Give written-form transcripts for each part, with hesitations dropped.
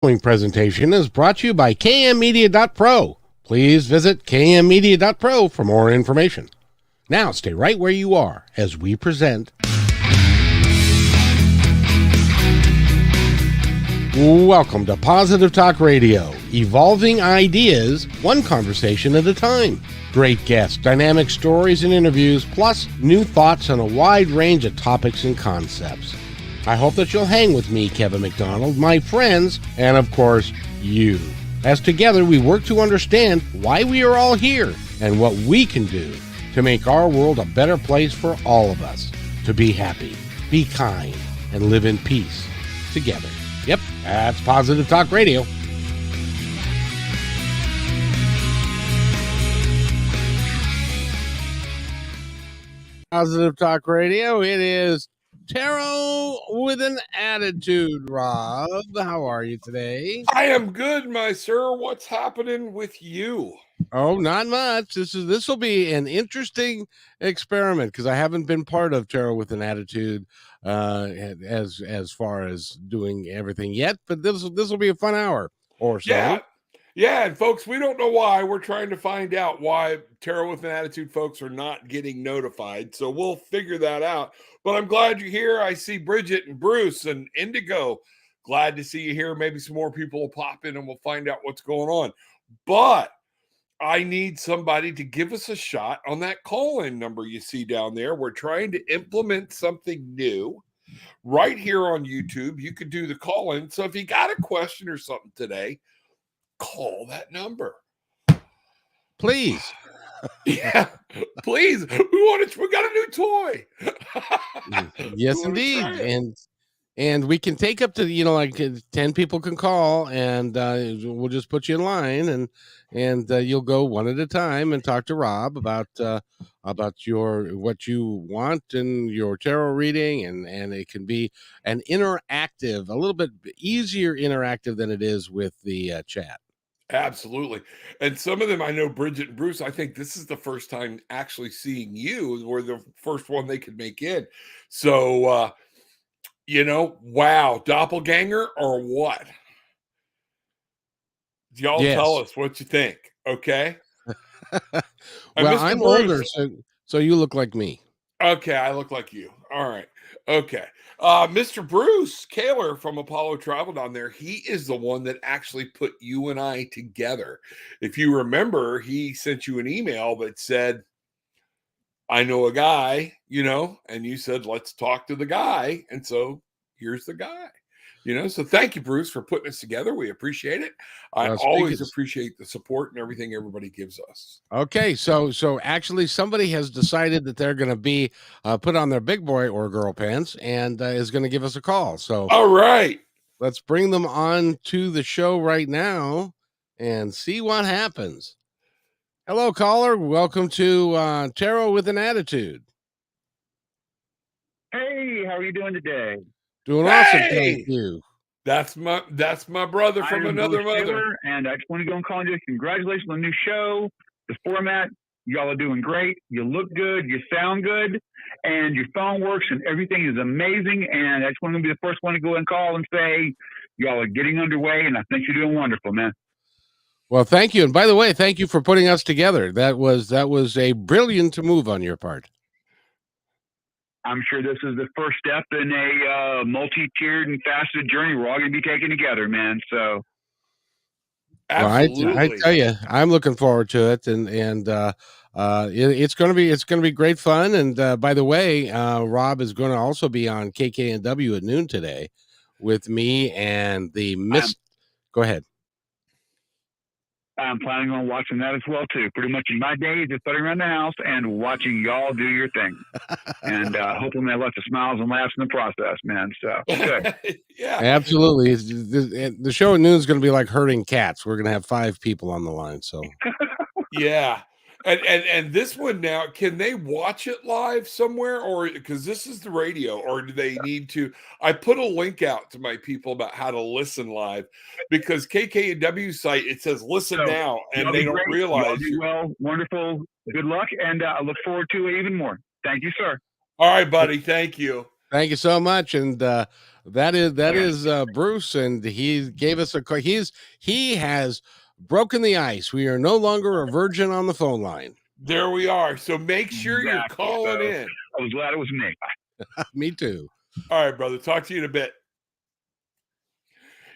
Following presentation is brought to you by kmmedia.pro. Please visit kmmedia.pro for more information. Now stay right where you are as we present. Welcome to Positive Talk Radio, evolving ideas, one conversation at a time. Great guests, dynamic stories and interviews, plus new thoughts on a wide range of topics and concepts. I hope that you'll hang with me, Kevin McDonald, my friends, and of course, you. As together we work to understand why we are all here and what we can do to make our world a better place for all of us. To be happy, be kind, and live in peace together. Yep, that's Positive Talk Radio. Positive Talk Radio, it is Tarot with an Attitude. Rob, how are you today? I am good, my sir. What's happening with you? Oh, not much. This will be an interesting experiment because I haven't been part of Tarot with an Attitude as far as doing everything yet. But this will be a fun hour or so. Yeah, and folks, we don't know why. We're trying to find out why Tarot with an Attitude folks are not getting notified. So we'll figure that out. But I'm glad you're here. I see Bridget and Bruce and Indigo. Glad to see you here. Maybe some more people will pop in and we'll find out what's going on. But I need somebody to give us a shot on that call-in number you see down there. We're trying to implement something new right here on YouTube. You could do the call-in. So if you got a question or something today, call that number. Please. Yeah, please. We got a new toy. Yes, indeed. And we can take up to, like 10 people can call, and we'll just put you in line, and you'll go one at a time and talk to Rob about what you want in your tarot reading, and it can be an interactive, a little bit easier interactive than it is with the chat. Absolutely. And some of them, I know Bridget and Bruce, I think this is the first time actually seeing you, or the first one they could make in. So, wow, doppelganger or what? Y'all tell us what you think, okay? Well, I'm older, so you look like me. Okay, I look like you. All right. Okay. Mr. Bruce Kaler from Apollo Travel down there, he is the one that actually put you and I together. If you remember, he sent you an email that said, I know a guy, and you said, let's talk to the guy. And so here's the guy. So thank you, Bruce, for putting us together. We appreciate it. I always appreciate the support and everything everybody gives us. Okay, so actually somebody has decided that they're going to be put on their big boy or girl pants and is going to give us a call. So all right, let's bring them on to the show right now and see what happens. Hello, caller. Welcome to Tarot with an Attitude. Hey, how are you doing today? Doing awesome, thank you. That's my brother from another mother. And I just want to go and call you. Congratulations on the new show. The format, y'all are doing great. You look good. You sound good. And your phone works and everything is amazing. And I just want to be the first one to go and call and say, y'all are getting underway. And I think you're doing wonderful, man. Well, thank you. And by the way, thank you for putting us together. That was a brilliant move on your part. I'm sure this is the first step in a multi-tiered and faceted journey we're all going to be taking together, man. So, absolutely. Well, I tell you, I'm looking forward to it, and it's going to be great fun. And by the way, Rob is going to also be on KKNW at noon today with me and the Miss. Go ahead. I'm planning on watching that as well, too. Pretty much in my days, just sitting around the house and watching y'all do your thing. And hoping I lots of smiles and laughs in the process, man. So, good. Yeah. Absolutely. The show at noon is going to be like herding cats. We're going to have 5 people on the line. So, yeah. And this one now, can they watch it live somewhere, or because this is the radio, or do they need to? I put a link out to my people about how to listen live, because KKNW site, it says listen now, and they don't realize. Well, wonderful. Good luck, and I look forward to it even more. Thank you, sir. All right, buddy. Thank you. Thank you so much. And that is Bruce, and he gave us he has broken the ice. We are no longer a virgin on the phone line. There we are. So make sure you're Exactly. calling So, in. I was glad it was me. Me too. All right, brother. Talk to you in a bit.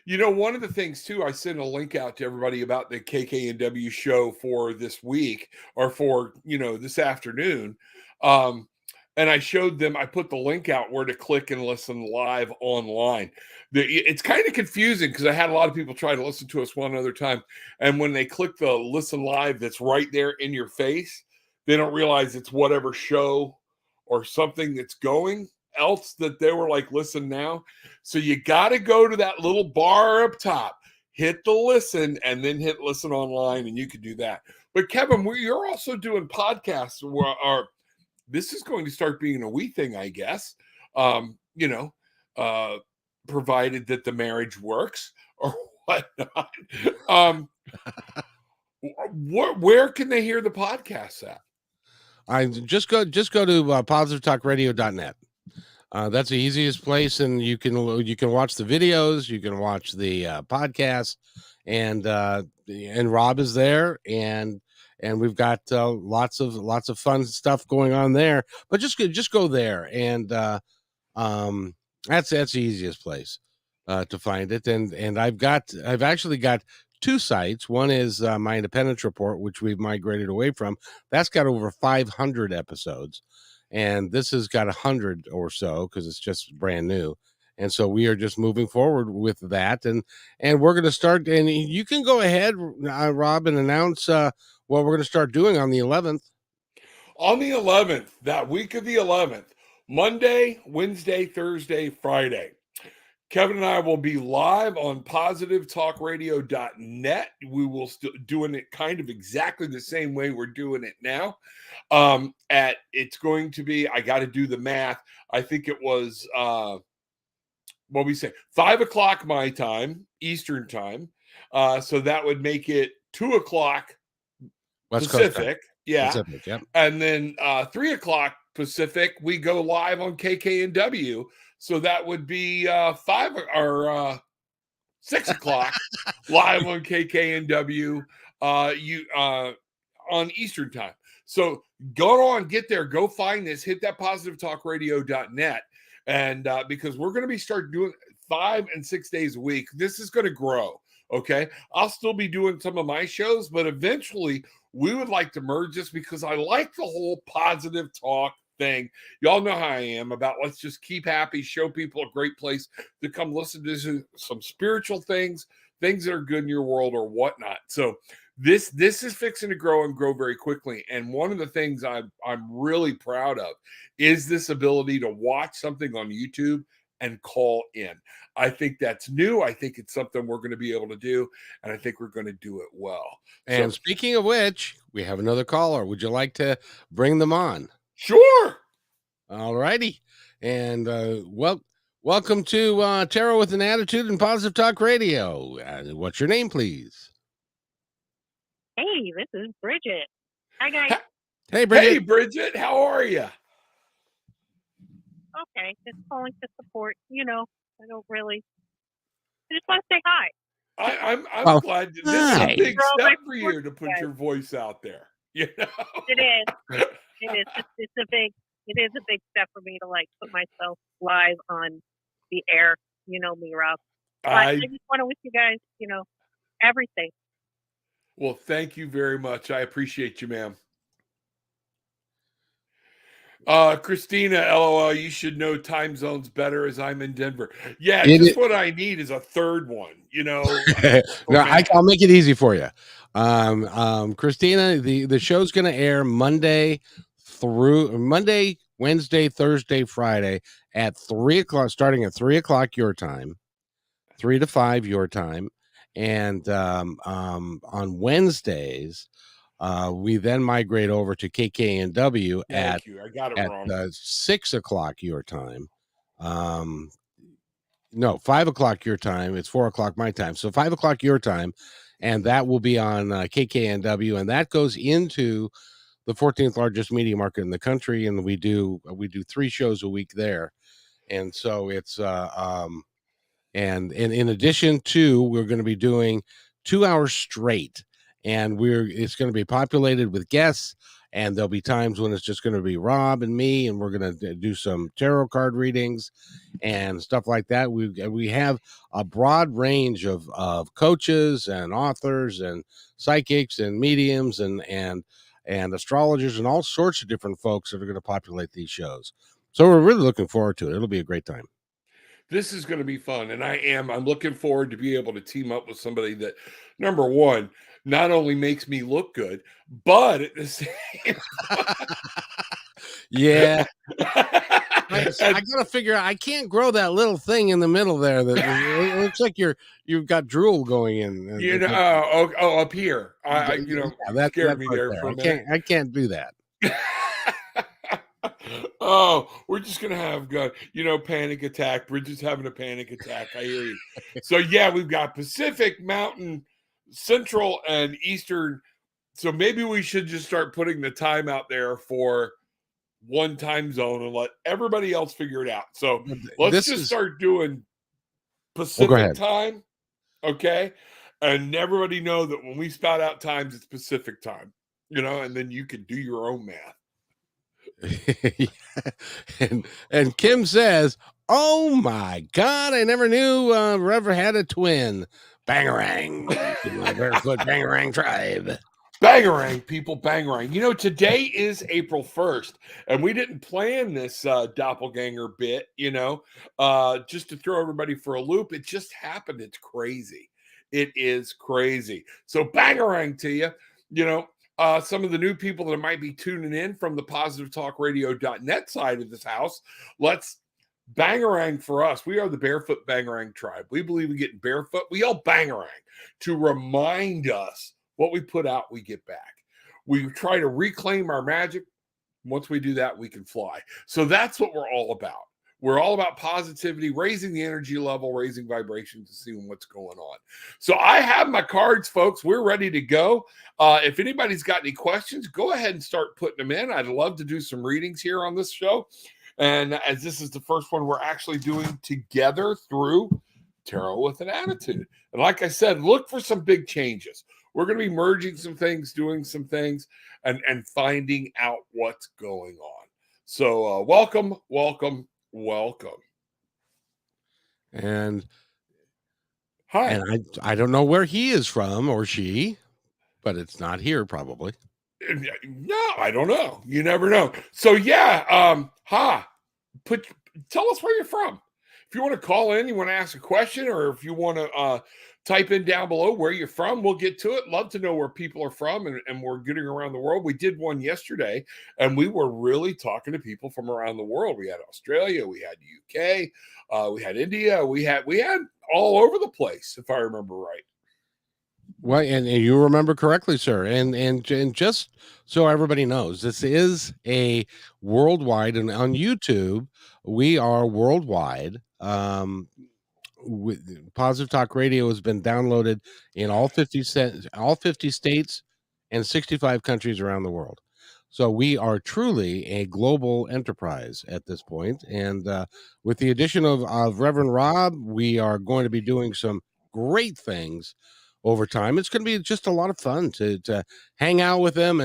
You know, one of the things too, I sent a link out to everybody about the KKNW show for this week, or for, this afternoon. And I showed them, I put the link out where to click and listen live online. It's kind of confusing because I had a lot of people try to listen to us one other time. And when they click the listen live that's right there in your face, they don't realize it's whatever show or something that's going else that they were like, listen now. So you got to go to that little bar up top, hit the listen, and then hit listen online, and you can do that. But Kevin, you're also doing podcasts where this is going to start being a we thing, I guess. Provided that the marriage works or whatnot. Where can they hear the podcasts at? I just go to positivetalkradio.net. That's the easiest place, and you can watch the videos, you can watch the podcast, and Rob is there, and we've got lots of fun stuff going on there. But just go there, and that's the easiest place to find it. And I've actually got two sites. One is my Independence Report, which we've migrated away from. That's got over 500 episodes. And this has got 100 or so because it's just brand new. And so we are just moving forward with that. And we're going to start. And you can go ahead, Rob, and announce what we're going to start doing on the 11th. On the 11th, that week of the 11th, Monday, Wednesday, Thursday, Friday, Kevin and I will be live on positivetalkradio.net. We will still doing it kind of exactly the same way we're doing it now. It's going to be, I got to do the math. I think it was, 5 o'clock my time, Eastern time. So that would make it 2 o'clock Pacific. Yeah. Pacific, yep. And then 3 o'clock Pacific, we go live on KKNW. So that would be 6 o'clock live on KKNW on Eastern time. So go on, get there, go find this, hit that positivetalkradio.net. And because we're going to be start doing 5 and 6 days a week, this is going to grow. Okay. I'll still be doing some of my shows, but eventually we would like to merge this because I like the whole positive talk thing. Y'all know how I am about let's just keep happy, show people a great place to come listen to some spiritual things that are good in your world or whatnot. So this is fixing to grow and grow very quickly. And one of the things I'm really proud of is this ability to watch something on YouTube and call in. I think that's new. I think it's something we're going to be able to do, and I think we're going to do it well. And speaking of which, we have another caller. Would you like to bring them on? Sure. All righty. And welcome to Tarot with an Attitude and Positive Talk Radio. What's your name, please? Hey, this is Bridget. Hi, guys. Hey, Bridget. Hey, Bridget. How are you? Okay, just calling to support. I don't really. I just want to say hi. I'm glad this is hi. a big step for you to put your voice out there. It is. It's a big step for me to put myself live on the air. You know me, Rob. But I just want to wish you guys, everything. Well, thank you very much. I appreciate you, ma'am. Christina, LOL, you should know time zones better as I'm in Denver. Yeah, what I need is a third one, No, I'll make it easy for you. Christina, the show's going to air Monday, Wednesday, Thursday, Friday at 3 o'clock, starting at 3 o'clock your time, 3 to 5 your time. And on Wednesdays, we then migrate over to KKNW at 6 o'clock your time. 5 o'clock your time. It's 4 o'clock my time. So 5 o'clock your time. And that will be on KKNW. And that goes into the 14th largest media market in the country. And we do 3 shows a week there. And so it's and in addition to, we're going to be doing 2 hours straight, and it's going to be populated with guests, and there'll be times when it's just going to be Rob and me, and we're going to do some tarot card readings and stuff like that. We have a broad range of coaches and authors and psychics and mediums and astrologers and all sorts of different folks that are going to populate these shows. So we're really looking forward to it. It'll be a great time. This is going to be fun, and I'm looking forward to be able to team up with somebody that, number one, not only makes me look good, but at the same yeah. I gotta figure out. I can't grow that little thing in the middle there. That it looks like you've got drool going in. You know, up here. That scared me there for a minute. I can't do that. Oh, we're just gonna have panic attack. Bridget's having a panic attack. I hear you. So yeah, we've got Pacific, Mountain, Central, and Eastern. So maybe we should just start putting the time out there for one time zone and let everybody else figure it out. So let's start doing Pacific time, okay? And everybody know that when we spout out times, it's Pacific time, and then you can do your own math. and Kim says, "Oh my God, I never knew Rever had a twin." Bangarang, my barefoot Bangarang tribe. Bangarang, people, bangarang. Today is April 1st, and we didn't plan this doppelganger bit, just to throw everybody for a loop. It just happened. It's crazy. It is crazy. So bangarang to you. Some of the new people that might be tuning in from the positivetalkradio.net side of this house, let's bangarang for us. We are the Barefoot Bangarang tribe. We believe in getting barefoot. We yell bangarang to remind us what we put out, we get back. We try to reclaim our magic. Once we do that, we can fly. So that's what we're all about. We're all about positivity, raising the energy level, raising vibrations, and seeing what's going on. So I have my cards, folks. We're ready to go. If anybody's got any questions, go ahead and start putting them in. I'd love to do some readings here on this show. And as this is the first one we're actually doing together through Tarot with an Attitude. And like I said, look for some big changes. We're going to be merging some things, doing some things, and finding out what's going on. So welcome. And hi. And I don't know where he is from or she, but it's not here probably. No, I don't know. You never know. So yeah, tell us where you're from. If you want to call in, you want to ask a question, or if you want to type in down below where you're from, we'll get to it. Love to know where people are from, and we're getting around the world. We did one yesterday, and we were really talking to people from around the world. We had Australia, we had UK, we had India, we had all over the place, if I remember right. Well, and you remember correctly, sir. And just so everybody knows, this is a worldwide, and on YouTube, we are worldwide. Positive Talk Radio has been downloaded in all 50 states and 65 countries around the world. So we are truly a global enterprise at this point. And with the addition of Reverend Rob, we are going to be doing some great things over time. It's going to be just a lot of fun to hang out with him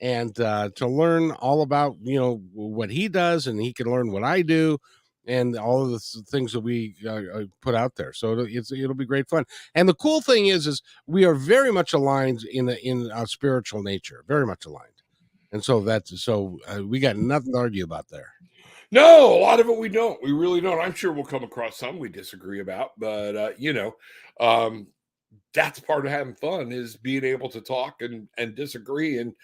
and to learn all about what he does, and he can learn what I do, and all of the things that we put out there. So it'll be great fun. And the cool thing is we are very much aligned in a spiritual nature, very much aligned. And so we got nothing to argue about there. No, a lot of it we don't. We really don't. I'm sure we'll come across some we disagree about, but that's part of having fun, is being able to talk and disagree and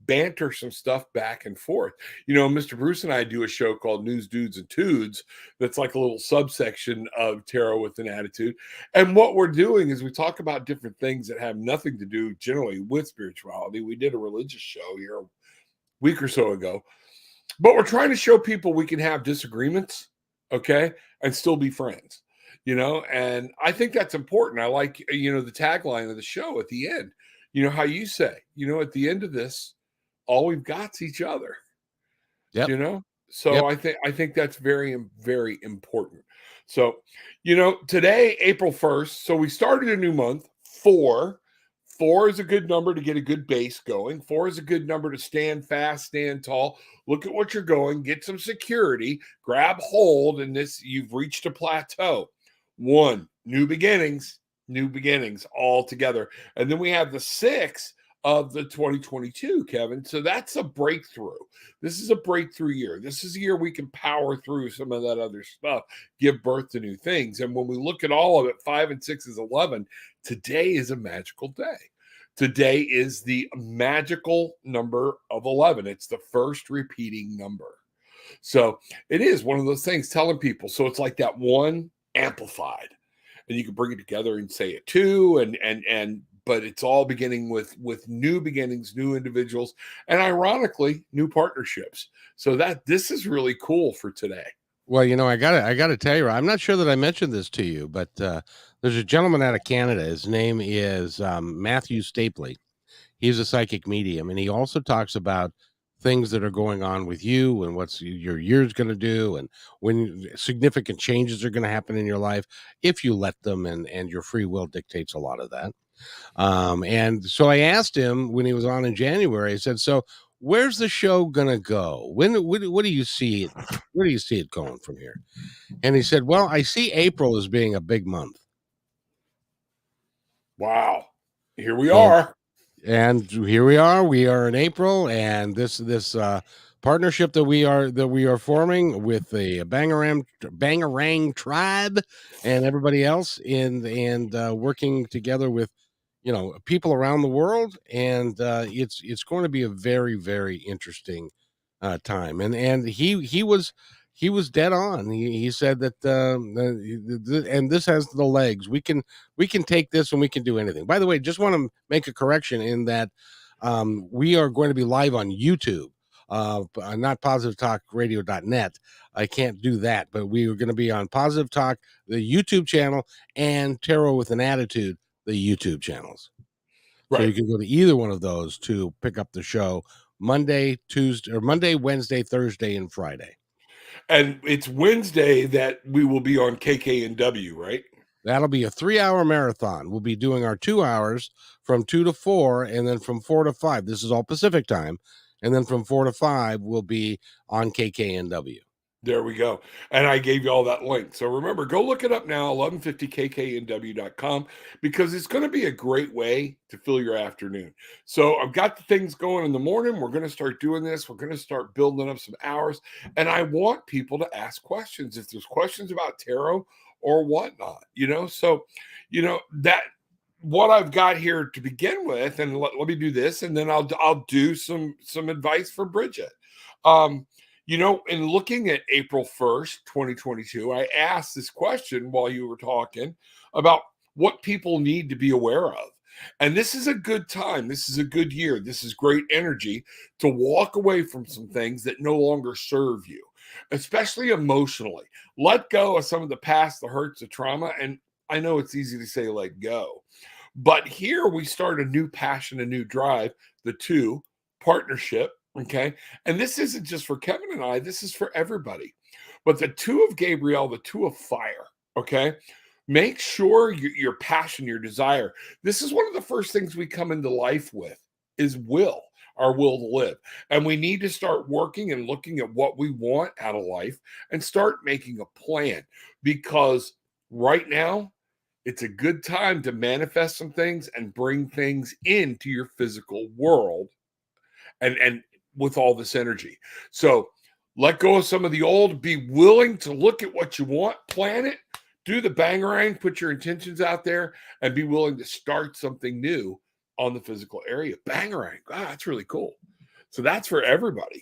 banter some stuff back and forth. Mr. Bruce and I do a show called News, Dudes, and Tudes that's like a little subsection of Tarot with an Attitude. And what we're doing is we talk about different things that have nothing to do generally with spirituality. We did a religious show here a week or so ago, but we're trying to show people we can have disagreements, okay, and still be friends. And I think that's important. I like, the tagline of the show at the end, how you say, at the end of this, all we've got's each other. Yep. So I think that's very, very important. So, today, April 1st, so we started a new month. 4 is a good number to get a good base going. 4 is a good number to stand fast, stand tall, look at what you're going, get some security, grab hold, and you've reached a plateau. 1, new beginnings all together. And then we have the 6 of the 2022, Kevin. So that's a breakthrough. This is a breakthrough year. This is a year we can power through some of that other stuff, give birth to new things. And when we look at all of it, 5 and 6 is 11. Today is a magical day. Today is the magical number of 11. It's the first repeating number. So it is one of those things telling people. So it's like that 1 amplified. And you can bring it together and say it 2 but it's all beginning with new beginnings, new individuals, and ironically, new partnerships. So this is really cool for today. Well, I gotta tell you, I'm not sure that I mentioned this to you, but there's a gentleman out of Canada. His name is Matthew Stapley. He's a psychic medium, and he also talks about things that are going on with you and what's your year's going to do, and when significant changes are going to happen in your life if you let them, and your free will dictates a lot of that. And so I asked him when he was on in January, I said, so where's the show gonna go? What do you see it? Where do you see it going from here? And he said, well, I see April as being a big month. Wow. Here we are. And here we are. We are in April, and this partnership that we are forming with the Bangarang tribe and everybody else and working together with people around the world, and it's going to be a very, very interesting time. And he was dead on. He said that and this has the legs. We can take this and we can do anything. By the way, just want to make a correction in that we are going to be live on YouTube. Not positivetalkradio.net. I can't do that, but we are going to be on Positive Talk, the YouTube channel, and Tarot with an Attitude, the YouTube channels. Right. So you can go to either one of those to pick up the show Monday, Wednesday, Thursday, and Friday. And it's Wednesday that we will be on KKNW, right? That'll be a 3-hour marathon. We'll be doing our 2 hours from 2 to 4, and then from 4 to 5. This is all Pacific time. And then from 4 to 5, we'll be on KKNW. There we go. And I gave you all that link. So remember, go look it up now, 1150kknw.com, because it's going to be a great way to fill your afternoon. So I've got the things going in the morning. We're going to start doing this. We're going to start building up some hours. And I want people to ask questions. If there's questions about tarot or whatnot, so, that what I've got here to begin with, and let me do this, and then I'll do some advice for Bridget. In looking at April 1st, 2022, I asked this question while you were talking about what people need to be aware of. And this is a good time. This is a good year. This is great energy to walk away from some things that no longer serve you, especially emotionally. Let go of some of the past, the hurts, the trauma. And I know it's easy to say let go. But here we start a new passion, a new drive, the 2, partnership. Okay. And this isn't just for Kevin and I, this is for everybody. But the 2 of Gabriel, the 2 of fire. Okay. Make sure your passion, your desire. This is one of the first things we come into life with is our will to live. And we need to start working and looking at what we want out of life and start making a plan, because right now it's a good time to manifest some things and bring things into your physical world. And with all this energy. So let go of some of the old, be willing to look at what you want, plan it, do the bangarang, put your intentions out there, and be willing to start something new on the physical area. Bangarang. Wow, that's really cool. So that's for everybody,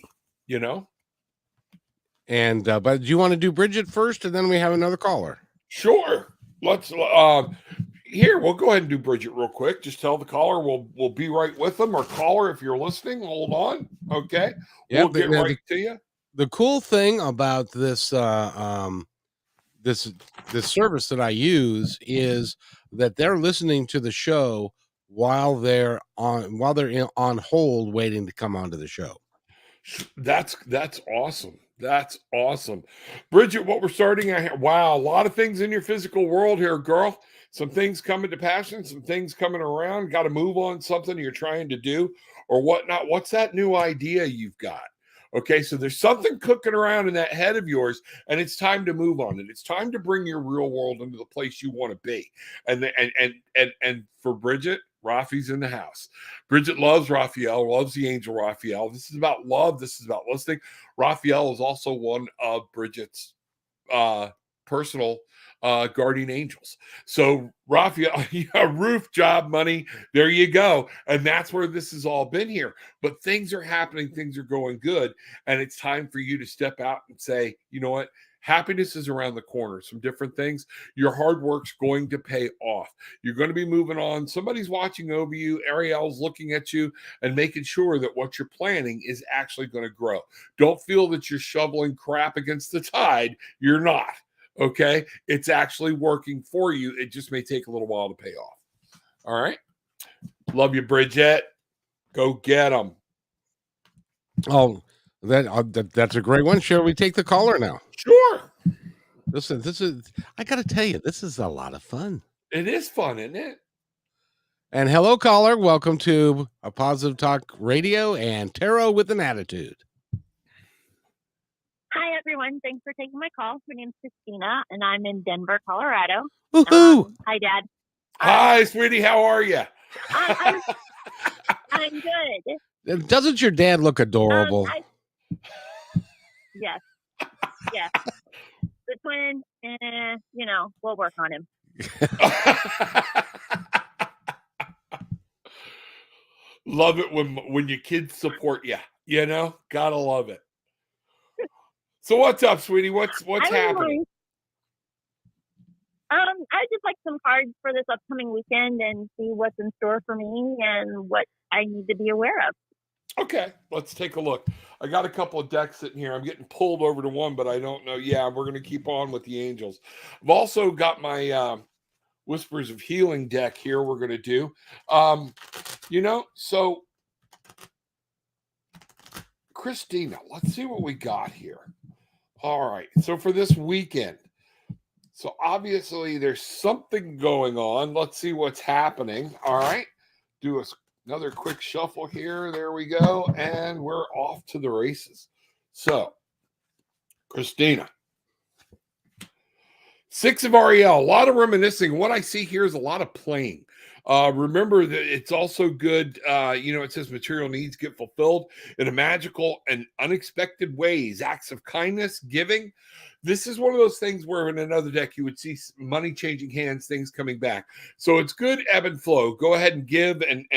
And, but do you want to do Bridget first, and then we have another caller? Sure. Let's, here, we'll go ahead and do Bridget real quick. Just tell the caller we'll be right with them. Or caller, if you're listening, hold on. Okay. Yeah, we'll get right to you. The cool thing about this this service that I use is that they're listening to the show while they're on hold waiting to come onto the show. That's awesome. That's awesome. Bridget, what we're starting at here. Wow, a lot of things in your physical world here, girl. Some things coming to passion, some things coming around. Got to move on something you're trying to do or whatnot. What's that new idea you've got? Okay, so there's something cooking around in that head of yours, and it's time to move on it. It's time to bring your real world into the place you want to be. And for Bridget, Rafi's in the house. Bridget loves Raphael, loves the angel Raphael. This is about love. This is about listening. Raphael is also one of Bridget's personal guardian angels. So Raphael, roof job money, there you go. And that's where this has all been here. But things are happening, things are going good. And it's time for you to step out and say, you know what? Happiness is around the corner. Some different things. Your hard work's going to pay off. You're going to be moving on. Somebody's watching over you. Ariel's looking at you and making sure that what you're planning is actually going to grow. Don't feel that you're shoveling crap against the tide. You're not. Okay? It's actually working for you. It just may take a little while to pay off. All right? Love you, Bridget. Go get them. Oh, that's a great one. Shall we take the caller now? Sure. Listen, this is, I got to tell you, this is a lot of fun. It is fun, isn't it? And hello, caller. Welcome to a Positive Talk Radio and Tarot with an Attitude. Hi, everyone. Thanks for taking my call. My name's Christina, and I'm in Denver, Colorado. Woohoo! Hi, Dad. Hi, sweetie. How are you? I'm good. Doesn't your dad look adorable? Yes. Yes. The twin, we'll work on him. Love it when your kids support you. Gotta love it. So what's up, sweetie? What's happening? I just like some cards for this upcoming weekend and see what's in store for me and what I need to be aware of. Okay, let's take a look. I got a couple of decks sitting here. I'm getting pulled over to one, but I don't know. Yeah, we're going to keep on with the angels. I've also got my Whispers of Healing deck here we're going to do. So Christina, let's see what we got here. All right, so for this weekend, so obviously there's something going on. Let's see what's happening. All right, do another quick shuffle here. There we go. And we're off to the races. So, Christina. 6 of Ariel. A lot of reminiscing. What I see here is a lot of playing. Remember that it's also good. It says material needs get fulfilled in a magical and unexpected ways. Acts of kindness, giving. This is one of those things where in another deck you would see money changing hands, things coming back. So it's good ebb and flow. Go ahead and give and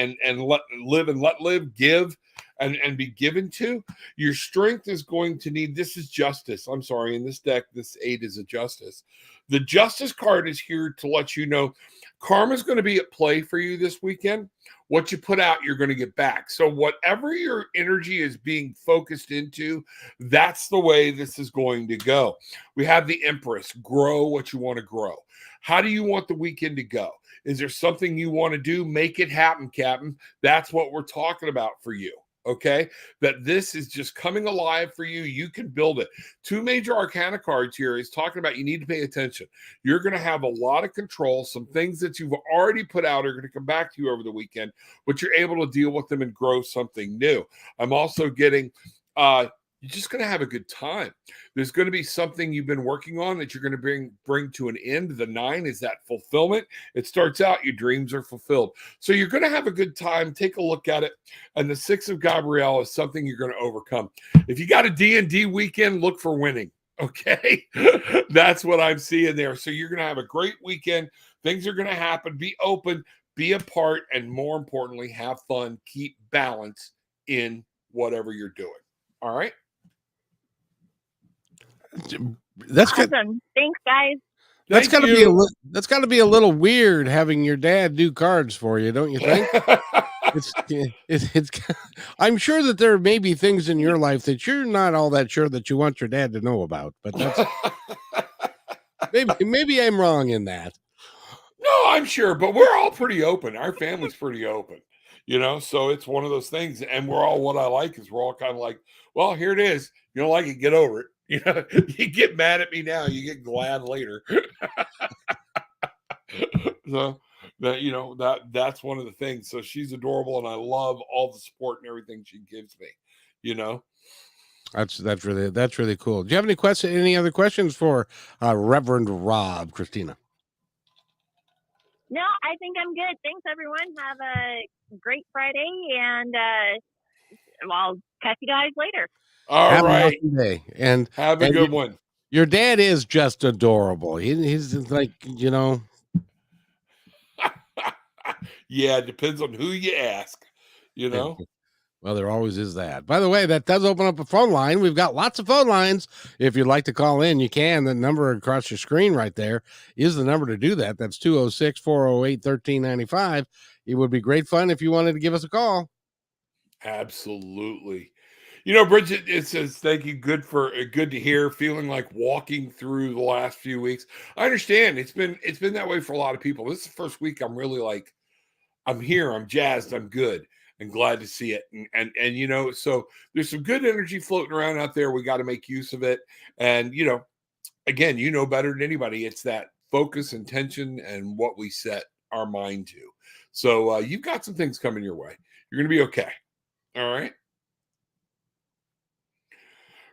let live and let live, give and be given to. Your strength is going to need, this is justice. I'm sorry, in this deck, this 8 is a justice. The justice card is here to let you know karma is going to be at play for you this weekend. What you put out, you're going to get back. So whatever your energy is being focused into, that's the way this is going to go. We have the Empress. Grow what you want to grow. How do you want the weekend to go? Is there something you want to do? Make it happen, Captain. That's what we're talking about for you. Okay, that this is just coming alive for you. You can build it. 2 major arcana cards here is talking about you need to pay attention. You're going to have a lot of control. Some things that you've already put out are going to come back to you over the weekend, but you're able to deal with them and grow something new. I'm also getting you're just going to have a good time. There's going to be something you've been working on that you're going to bring to an end. The 9 is that fulfillment. It starts out, your dreams are fulfilled. So you're going to have a good time. Take a look at it. And the 6 of Gabrielle is something you're going to overcome. If you got a D&D weekend, look for winning. Okay? That's what I'm seeing there. So you're going to have a great weekend. Things are going to happen. Be open, be a part, and more importantly, have fun. Keep balance in whatever you're doing. All right? That's awesome. good. Thanks, guys. That's got to be a little weird having your dad do cards for you, don't you think? it's I'm sure that there may be things in your life that you're not all that sure that you want your dad to know about, but that's maybe I'm wrong in that. No, I'm sure, but we're all pretty open. Our family's pretty open, so it's one of those things. And we're all, what I like is we're all kind of like, well, here it is. You don't like it, get over it. You know, you get mad at me now, you get glad later. So that, you know, that's one of the things. So she's adorable, and I love all the support and everything she gives me, you know. That's really cool. Do you have any other questions for Reverend Rob, Christina? No, I think I'm good. Thanks, everyone. Have a great Friday, and I'll catch you guys later. All right. An awesome day. And have a good one. Your dad is just adorable. He's like, you know. Yeah, it depends on who you ask, you know. Well, there always is that. By the way, that does open up a phone line. We've got lots of phone lines. If you'd like to call in, you can. The number across your screen right there is the number to do that. That's 206-408-1395. It would be great fun if you wanted to give us a call. Absolutely. You know, Bridget, it says, thank you. Good to hear. Feeling like walking through the last few weeks. I understand it's been that way for a lot of people. This is the first week I'm really like, I'm here, I'm jazzed, I'm good, and glad to see it. And you know, so there's some good energy floating around out there. We got to make use of it. And you know, again, you know better than anybody, it's that focus, intention, and what we set our mind to. So you've got some things coming your way. You're going to be okay. All right.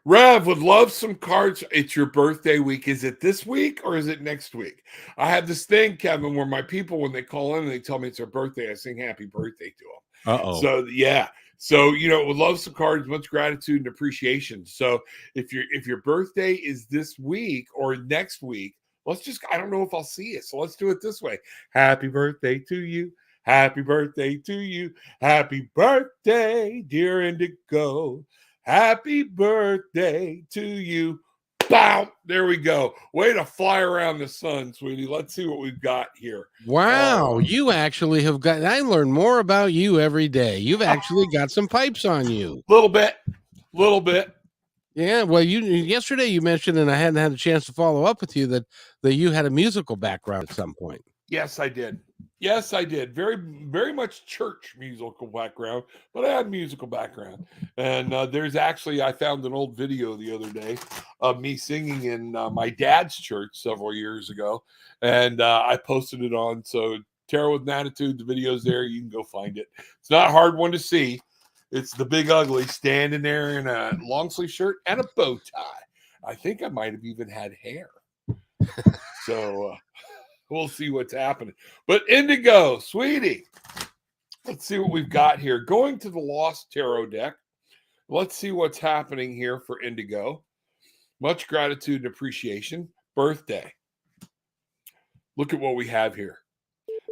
Rev would love some cards. It's your birthday week. Is it this week or is it next week? I have this thing, Kevin, where my people, when they call in and they tell me it's their birthday, I sing happy birthday to them. Uh-oh. So yeah. So, you know, would love some cards, much gratitude and appreciation. So if your birthday is this week or next week, I don't know if I'll see it. So let's do it this way. Happy birthday to you. Happy birthday to you. Happy birthday, dear Indigo. Happy birthday to you. Bow. There we go. Way to fly around the sun, sweetie. Let's see what we've got here. Wow. You actually have got, I learn more about you every day. You've actually got some pipes on you. Little bit. Yeah. Well, yesterday you mentioned, and I hadn't had a chance to follow up with you, that you had a musical background at some point. Yes, I did. Very, very much church musical background, but I had musical background. And there's actually, I found an old video the other day of me singing in my dad's church several years ago. And I posted it on. So Tarot with an Attitude, the video's there. You can go find it. It's not a hard one to see. It's the big ugly standing there in a long sleeve shirt and a bow tie. I think I might have even had hair. So we'll see what's happening. But Indigo, sweetie, let's see what we've got here. Going to the Lost Tarot deck. Let's see what's happening here for Indigo. Much gratitude and appreciation. Birthday. Look at what we have here.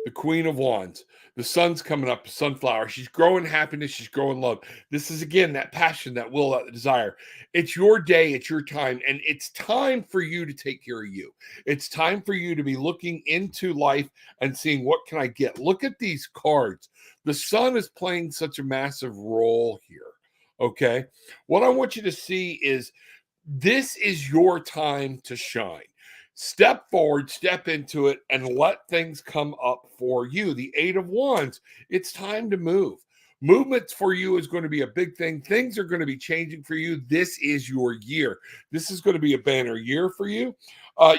The Queen of Wands. The sun's coming up, sunflower. She's growing happiness. She's growing love. This is, again, that passion, that will, that desire. It's your day. It's your time. And it's time for you to take care of you. It's time for you to be looking into life and seeing, what can I get? Look at these cards. The sun is playing such a massive role here. Okay. What I want you to see is, this is your time to shine. Step forward, step into it, and let things come up for you. The Eight of Wands, it's time to move. Movement for you is going to be a big thing. Things are going to be changing for you. This is your year. This is going to be a banner year for you.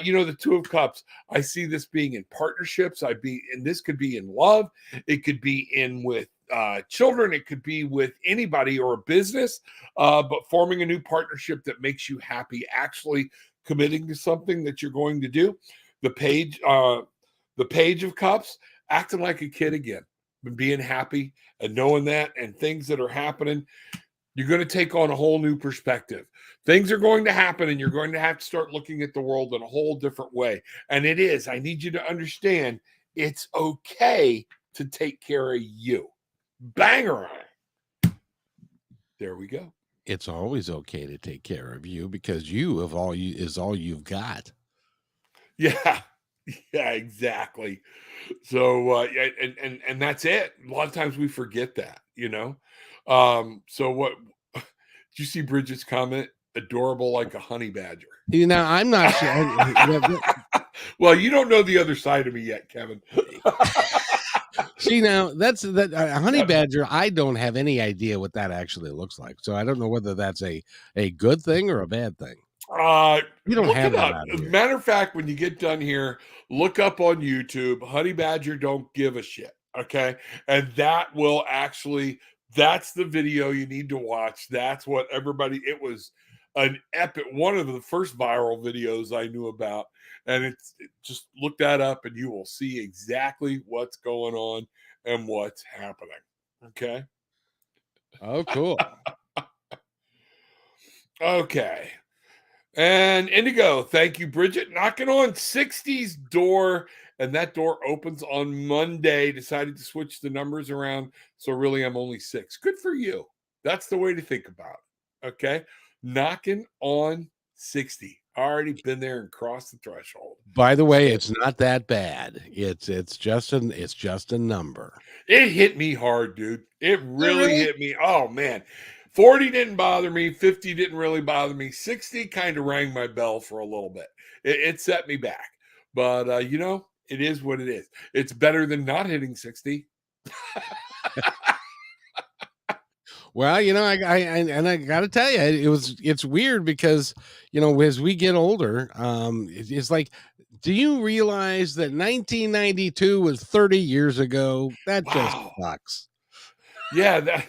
You know, the Two of Cups, I see this being in partnerships. And this could be in love. It could be in with children. It could be with anybody or a business, but forming a new partnership that makes you happy, actually committing to something that you're going to do. The Page of Cups, acting like a kid again, being happy and knowing that, and things that are happening, you're going to take on a whole new perspective. Things are going to happen, and you're going to have to start looking at the world in a whole different way. And I need you to understand, it's okay to take care of you. Banger on. There we go. It's always okay to take care of you, because you is all you've got. Yeah, exactly. So and that's it. A lot of times we forget that, you know. So what? Did you see Bridget's comment? Adorable like a honey badger. You know, I'm not sure. Well, you don't know the other side of me yet, Kevin. See, now that's that honey badger. I don't have any idea what that actually looks like, so I don't know whether that's a good thing or a bad thing. You don't Look have it that up. out As a here. matter of fact, when you get done here, look up on YouTube, Honey Badger Don't Give a Shit. Okay. And that will actually, that's the video you need to watch. That's what everybody, it was an epic, one of the first viral videos I knew about. And just look that up and you will see exactly what's going on and what's happening. Okay. Oh, cool. Okay. And Indigo, thank you, Bridget. Knocking on 60's door, and that door opens on Monday. Decided to switch the numbers around. So really, I'm only 6. Good for you. That's the way to think about it. Okay. Knocking on 60. Already been there and crossed the threshold. By the way, it's not that bad. It's just a number. It hit me hard, dude. It really hit me. Oh man. 40 didn't bother me. 50 didn't really bother me. 60 kind of rang my bell for a little bit. It set me back. But it is what it is. It's better than not hitting 60. Well, I got to tell you, it's weird because as we get older, it's like, do you realize that 1992 was 30 years ago? That just sucks. Yeah,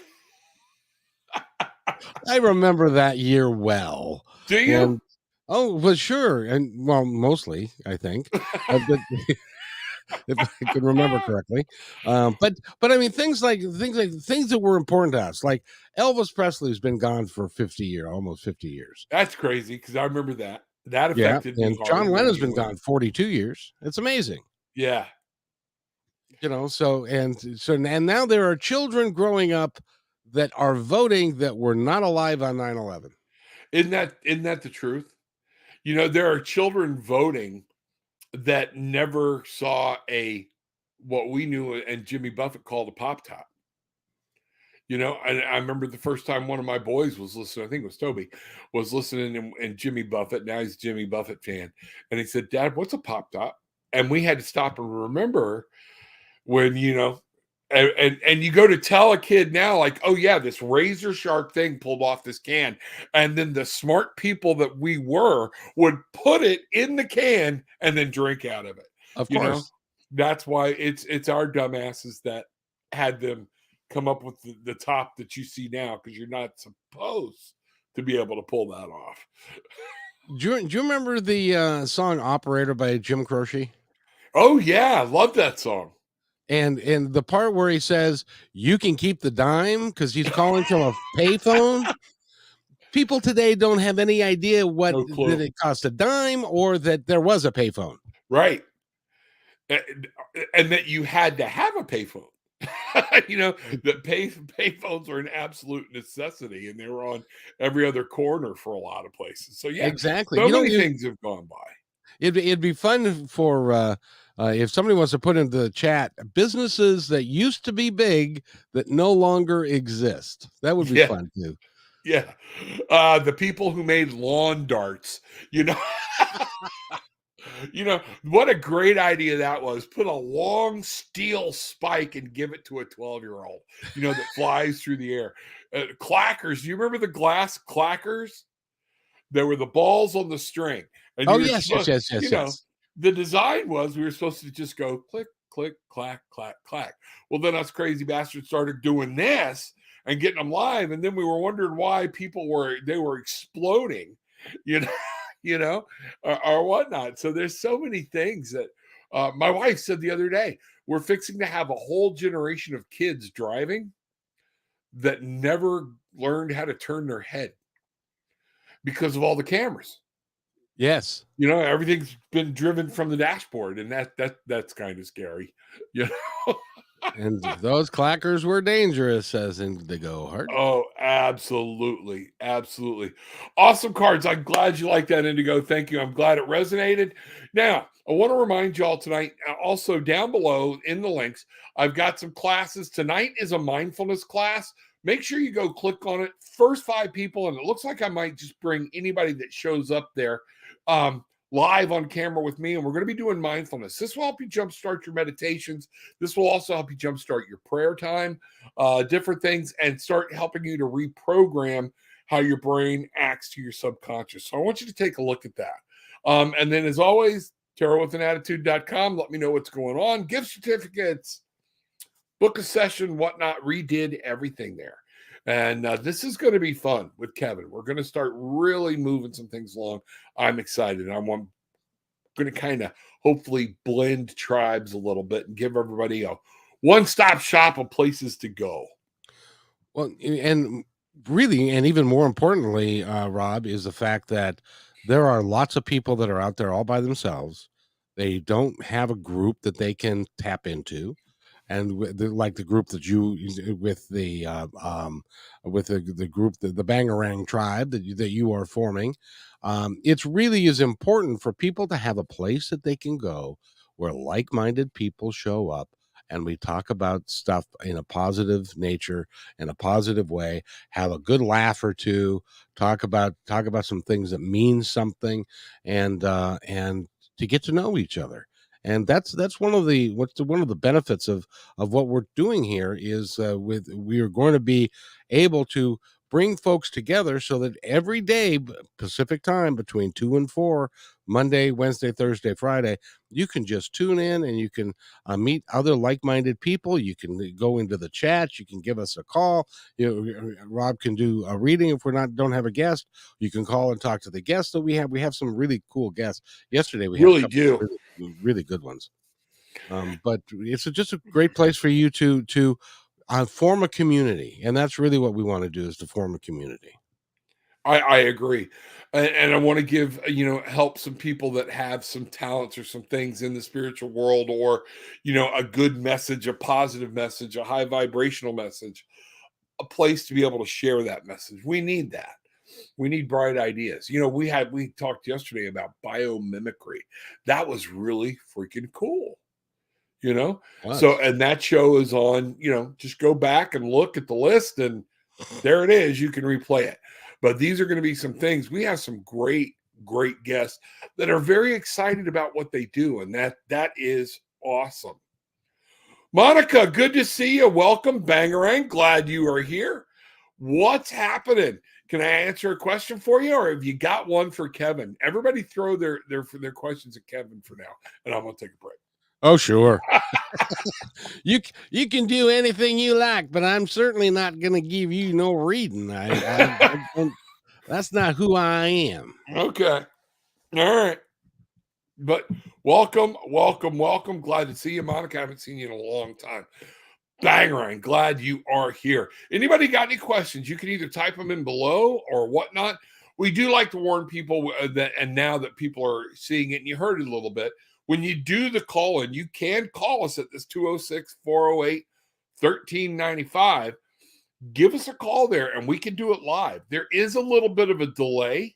I remember that year well. Do you? Well, sure, and well, mostly, I think. If I can remember correctly. But I mean things that were important to us, like Elvis Presley's been gone for almost 50 years. That's crazy because I remember that. That Yeah, affected me and hard. John Lennon's been gone 42 years. It's amazing. Yeah. And now there are children growing up that are voting that were not alive on 9/11. Isn't that the truth? There are children voting that never saw what we knew and Jimmy Buffett called a pop top. And I remember the first time one of my boys was listening, I think it was Toby, was listening and Jimmy Buffett. Now he's a Jimmy Buffett fan. And he said, Dad, what's a pop top? And we had to stop and remember when, and you go to tell a kid now, like, oh yeah, this razor sharp thing pulled off this can. And then the smart people that we were would put it in the can and then drink out of it. Of course. That's why it's our dumbasses that had them come up with the top that you see now, because you're not supposed to be able to pull that off. Do you remember the song Operator by Jim Croce? Oh yeah, I love that song. And the part where he says, you can keep the dime, because he's calling from a payphone. People today don't have any idea that it cost a dime or that there was a payphone. Right. And that you had to have a payphone. That payphones are an absolute necessity, and they were on every other corner for a lot of places. So yeah, exactly. So many things have gone by. It'd be fun for if somebody wants to put into the chat businesses that used to be big that no longer exist. That would be fun too. Yeah, the people who made lawn darts. What a great idea that was. Put a long steel spike and give it to a 12-year-old, that flies through the air. Clackers. Do you remember the glass clackers? There were the balls on the string. And yes. The design was we were supposed to just go click, click, clack, clack, clack. Well, then us crazy bastards started doing this and getting them live. And then we were wondering why people were exploding, or whatnot. So there's so many things that my wife said the other day, we're fixing to have a whole generation of kids driving that never learned how to turn their head because of all the cameras. Yes. Everything's been driven from the dashboard, and that's kind of scary. And those clackers were dangerous, says Indigo Heart. Oh, absolutely. Absolutely. Awesome cards. I'm glad you like that, Indigo. Thank you. I'm glad it resonated. Now, I want to remind y'all tonight, also down below in the links, I've got some classes. Tonight is a mindfulness class. Make sure you go click on it. First 5 people, and it looks like I might just bring anybody that shows up there live on camera with me, and we're going to be doing mindfulness. This will help you jumpstart your meditations. This will also help you jumpstart your prayer time, different things, and start helping you to reprogram how your brain acts to your subconscious. So I want you to take a look at that. And then, as always, tarotwithanAttitude.com. Let me know what's going on. Gift certificates, book a session, whatnot. Redid everything there. And this is going to be fun with Kevin. We're going to start really moving some things along. I'm excited. I'm going to kind of hopefully blend tribes a little bit and give everybody a one-stop shop of places to go. Well, and really, and even more importantly, Rob, is the fact that there are lots of people that are out there all by themselves. They don't have a group that they can tap into. And like the group that you with the group, the Bangarang tribe that you are forming, it's really is important for people to have a place that they can go where like-minded people show up, and we talk about stuff in a positive nature, in a positive way, have a good laugh or two, talk about some things that mean something, and to get to know each other. And that's one of the benefits of what we're doing here is we are going to be able to bring folks together so that every day Pacific time between 2 and 4, Monday, Wednesday, Thursday, Friday, you can just tune in and you can meet other like-minded people. You can go into the chat, you can give us a call. Rob can do a reading if don't have a guest. You can call and talk to the guests that we have some really cool guests. Yesterday we really had do really good ones. But it's just a great place for you to form a community, and that's really what we want to do, is to form a community. I agree. And I want to give, help some people that have some talents or some things in the spiritual world, or, a good message, a positive message, a high vibrational message, a place to be able to share that message. We need that. We need bright ideas. We talked yesterday about biomimicry. That was really freaking cool. So, and that show is on, just go back and look at the list, and there it is. You can replay it. But these are going to be some things. We have some great guests that are very excited about what they do, and that is awesome. Monica, good to see you. Welcome, Bangarang. Glad you are here. What's happening? Can I answer a question for you, or have you got one for Kevin? Everybody throw their questions at Kevin for now, and I'm going to take a break. Oh, sure. You can do anything you like, but I'm certainly not going to give you no reading. I don't, that's not who I am. Okay. All right. But welcome. Glad to see you, Monica. I haven't seen you in a long time. Bangarang, glad you are here. Anybody got any questions? You can either type them in below or whatnot. We do like to warn people that, and now that people are seeing it, and you heard it a little bit, when you do the call in, you can call us at this 206-408-1395. Give us a call there, and we can do it live. There is a little bit of a delay,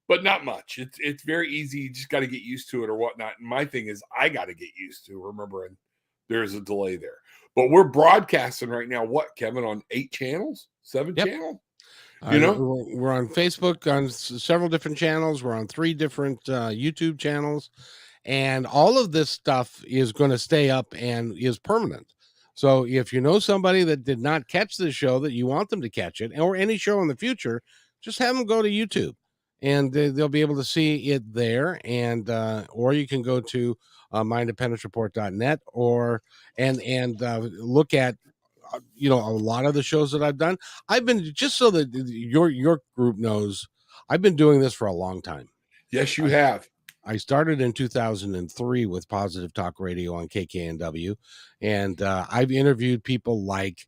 but not much. It's very easy. You just got to get used to it or whatnot. And my thing is, I got to get used to remembering there's a delay there. But we're broadcasting right now, what, Kevin, on 8 channels? 7 channels? We're on Facebook on several different channels. We're on 3 different YouTube channels. And all of this stuff is going to stay up and is permanent. So if you know somebody that did not catch the show that you want them to catch it, or any show in the future, just have them go to YouTube, and they'll be able to see it there. And or you can go to mindindependencereport.net and look at a lot of the shows that I've done. I've been, just so that your group knows, I've been doing this for a long time. Yes, you have. I started in 2003 with Positive Talk Radio on KKNW, and I've interviewed people like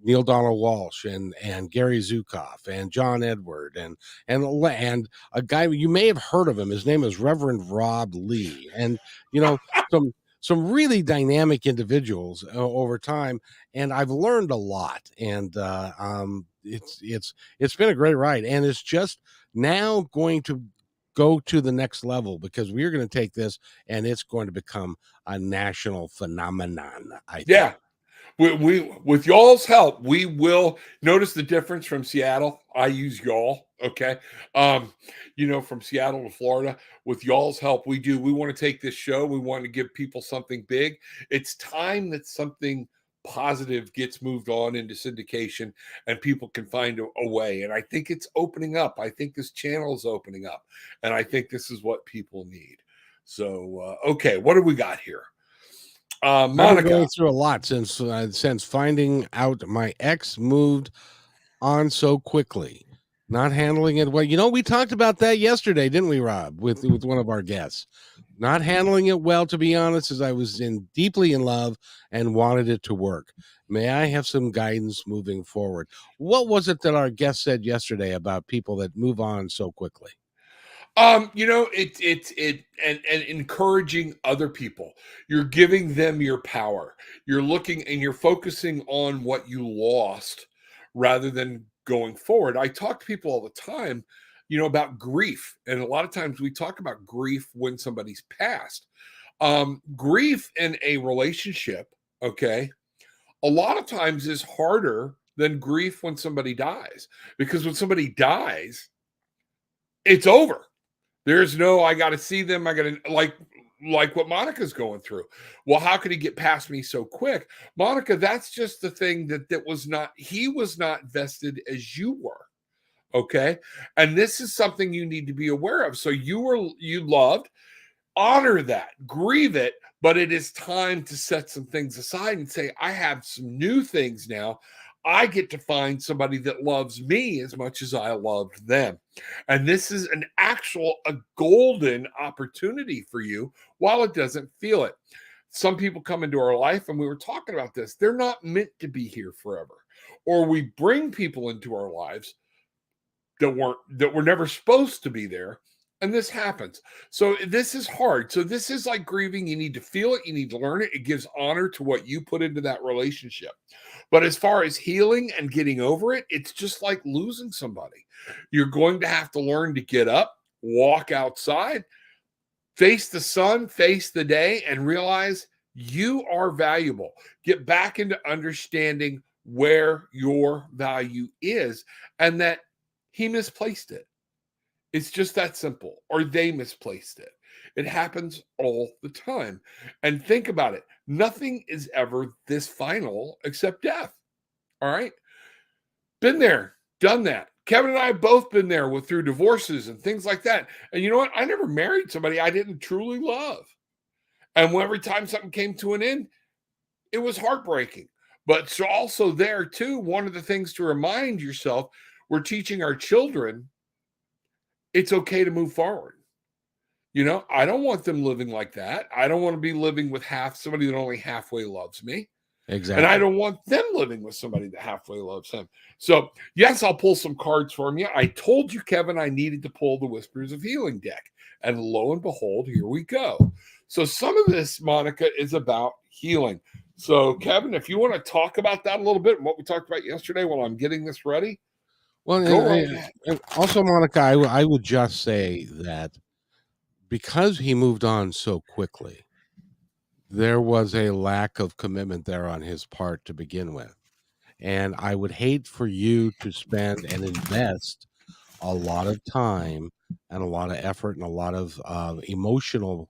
Neil Donald Walsh and Gary Zukoff and John Edward and a guy you may have heard of him. His name is Reverend Rob Lee, and some really dynamic individuals over time, and I've learned a lot, and it's been a great ride, and it's just now going to go to the next level, because we're going to take this and it's going to become a national phenomenon, I think. Yeah. We with y'all's help, we will notice the difference from Seattle. I use y'all. Okay. From Seattle to Florida, with y'all's help, we want to take this show. We want to give people something big. It's time that something positive gets moved on into syndication and people can find a way. And I think it's opening up. I think this channel is opening up. And I think this is what people need. So, okay, what do we got here? Monica. I've been going through a lot since finding out my ex moved on so quickly, not handling it well. You know, we talked about that yesterday, didn't we, Rob, with one of our guests? Not handling it well, to be honest, as I was deeply in love and wanted it to work. May I have some guidance moving forward? What was it that our guest said yesterday about people that move on so quickly? You know, and encouraging other people. You're giving them your power. You're looking and you're focusing on what you lost rather than going forward. I talk to people all the time, you know, about grief. And a lot of times we talk about grief when somebody's passed. Grief in a relationship, okay, a lot of times is harder than grief when somebody dies. Because when somebody dies, it's over. There's no, I got to see them. I got to like what Monica's going through. Well, how could he get past me so quick? Monica, that's just the thing that was not, he was not vested as you were. Okay. And this is something you need to be aware of. So you loved, honor that, grieve it, but it is time to set some things aside and say, I have some new things now. I get to find somebody that loves me as much as I loved them. And this is a golden opportunity for you while it doesn't feel it. Some people come into our life, and we were talking about this, they're not meant to be here forever. Or we bring people into our lives that were never supposed to be there. And this happens. So this is hard. So this is like grieving. You need to feel it. You need to learn it. It gives honor to what you put into that relationship. But as far as healing and getting over it, it's just like losing somebody. You're going to have to learn to get up, walk outside, face the sun, face the day, and realize you are valuable. Get back into understanding where your value is and that he misplaced it. It's just that simple, or they misplaced it. It happens all the time. And think about it. Nothing is ever this final except death. All right? Been there, done that. Kevin and I have both been there through divorces and things like that. And you know what? I never married somebody I didn't truly love. And every time something came to an end, it was heartbreaking. But so also there too, one of the things to remind yourself, we're teaching our children it's okay to move forward. You know, I don't want them living like that. I don't want to be living with somebody that only halfway loves me. Exactly. And I don't want them living with somebody that halfway loves them. So, yes, I'll pull some cards from you. I told you, Kevin, I needed to pull the Whispers of Healing deck. And lo and behold, here we go. So some of this, Monica, is about healing. So, Kevin, if you want to talk about that a little bit and what we talked about yesterday while I'm getting this ready. Well, and also, Monica, I would just say that because he moved on so quickly, there was a lack of commitment there on his part to begin with. And I would hate for you to spend and invest a lot of time and a lot of effort and a lot of emotional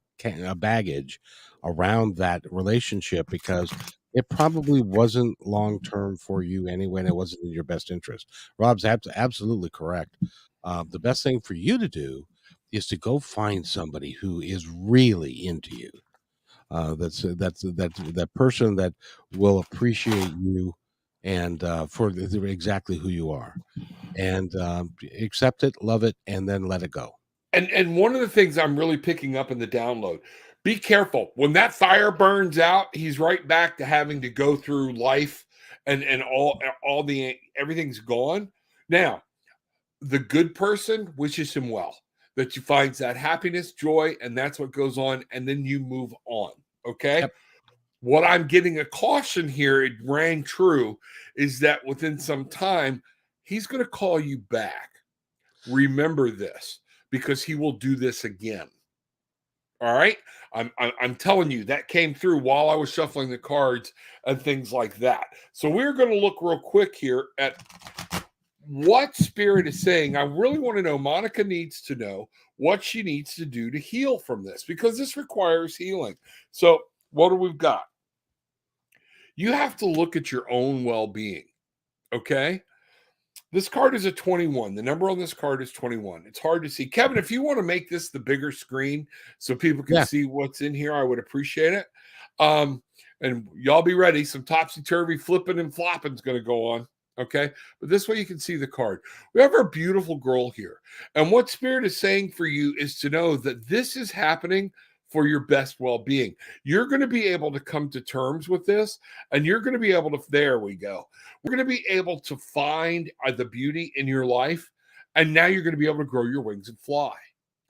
baggage around that relationship, because it probably wasn't long term for you anyway, and it wasn't in your best interest. Rob's absolutely correct. The best thing for you to do is to go find somebody who is really into you. That's that person that will appreciate you and for exactly who you are, and accept it, love it, and then let it go. And one of the things I'm really picking up in the download, be careful. When that fire burns out, he's right back to having to go through life and everything's gone. Now, the good person wishes him well, that you finds that happiness, joy, and that's what goes on, and then you move on. Okay. Yep. What I'm getting a caution here, it rang true, is that within some time, he's going to call you back. Remember this, because he will do this again. All right. I'm telling you, that came through while I was shuffling the cards and things like that. So we're going to look real quick here at what Spirit is saying. I really want to know, Monica needs to know what she needs to do to heal from this, because this requires healing. So what do we've got? You have to look at your own well-being. Okay. This card is a 21. The number on this card is 21. It's hard to see. Kevin, if you want to make this the bigger screen so people can see what's in here, I would appreciate it. And y'all be ready. Some topsy-turvy flipping and flopping is going to go on. Okay. But this way you can see the card. We have our beautiful girl here. And what Spirit is saying for you is to know that this is happening for your best well-being. You're going to be able to come to terms with this, and you're going to be able to, there we go. We're going to be able to find the beauty in your life, and now you're going to be able to grow your wings and fly.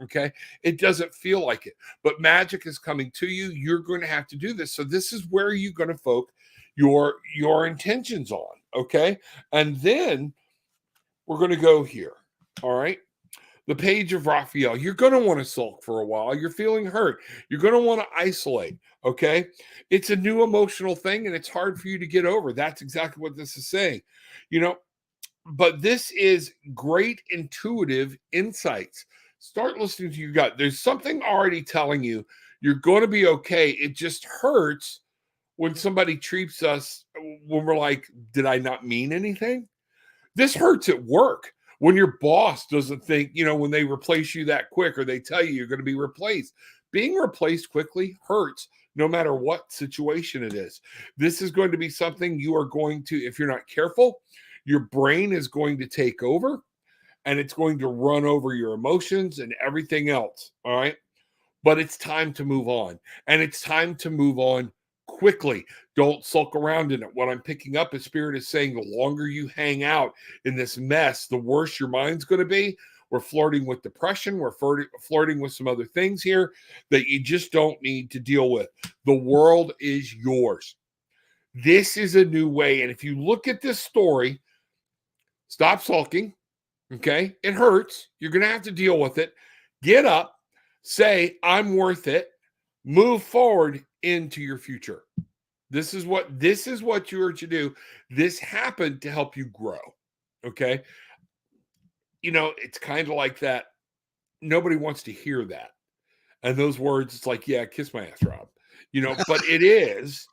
Okay. It doesn't feel like it, but magic is coming to you. You're going to have to do this. So this is where you're going to focus your intentions on. Okay. And then we're going to go here. All right. The page of Raphael. You're going to want to sulk for a while. You're feeling hurt. You're going to want to isolate. Okay. It's a new emotional thing, and it's hard for you to get over. That's exactly what this is saying. But this is great intuitive insights. Start listening to your gut. There's something already telling you you're going to be okay. It just hurts when somebody treats us when we're like, did I not mean anything? This hurts at work. When your boss doesn't think, when they replace you that quick, or they tell you you're going to be replaced. Being replaced quickly hurts no matter what situation it is. This is going to be something you are going to, if you're not careful, your brain is going to take over, and it's going to run over your emotions and everything else. All right. But it's time to move on, and it's time to move on quickly. Don't sulk around in it. What I'm picking up is Spirit is saying the longer you hang out in this mess, the worse your mind's going to be. We're flirting with depression. We're flirting with some other things here that you just don't need to deal with. The world is yours. This is a new way. And if you look at this story, stop sulking. Okay. It hurts. You're going to have to deal with it. Get up, say, I'm worth it. Move forward into your future. This is what you are to do. This happened to help you grow. Okay. It's kind of like that. Nobody wants to hear that. And those words, it's like, yeah, kiss my ass, Rob. But it is,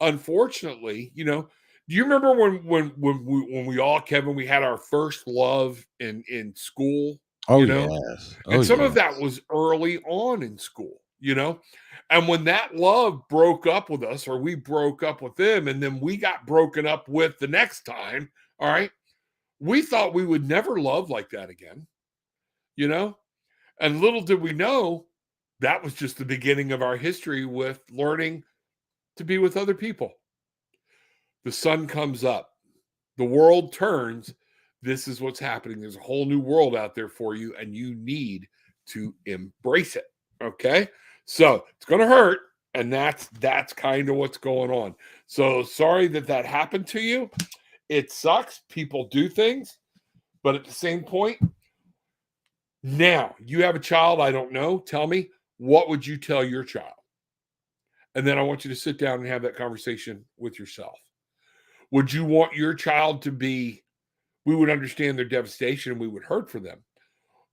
unfortunately, do you remember when we all, Kevin, we had our first love in school? Oh, yes. And some of that was early on in school, and when that love broke up with us, or we broke up with them, and then we got broken up with the next time, all right, we thought we would never love like that again, and little did we know that was just the beginning of our history with learning to be with other people. The sun comes up, the world turns. This is what's happening. There's a whole new world out there for you, and you need to embrace it. Okay. So it's going to hurt. And that's kind of what's going on. So sorry that happened to you. It sucks. People do things, but at the same point, now you have a child. I don't know. Tell me, what would you tell your child? And then I want you to sit down and have that conversation with yourself. Would you want your child to be, we would understand their devastation and we would hurt for them.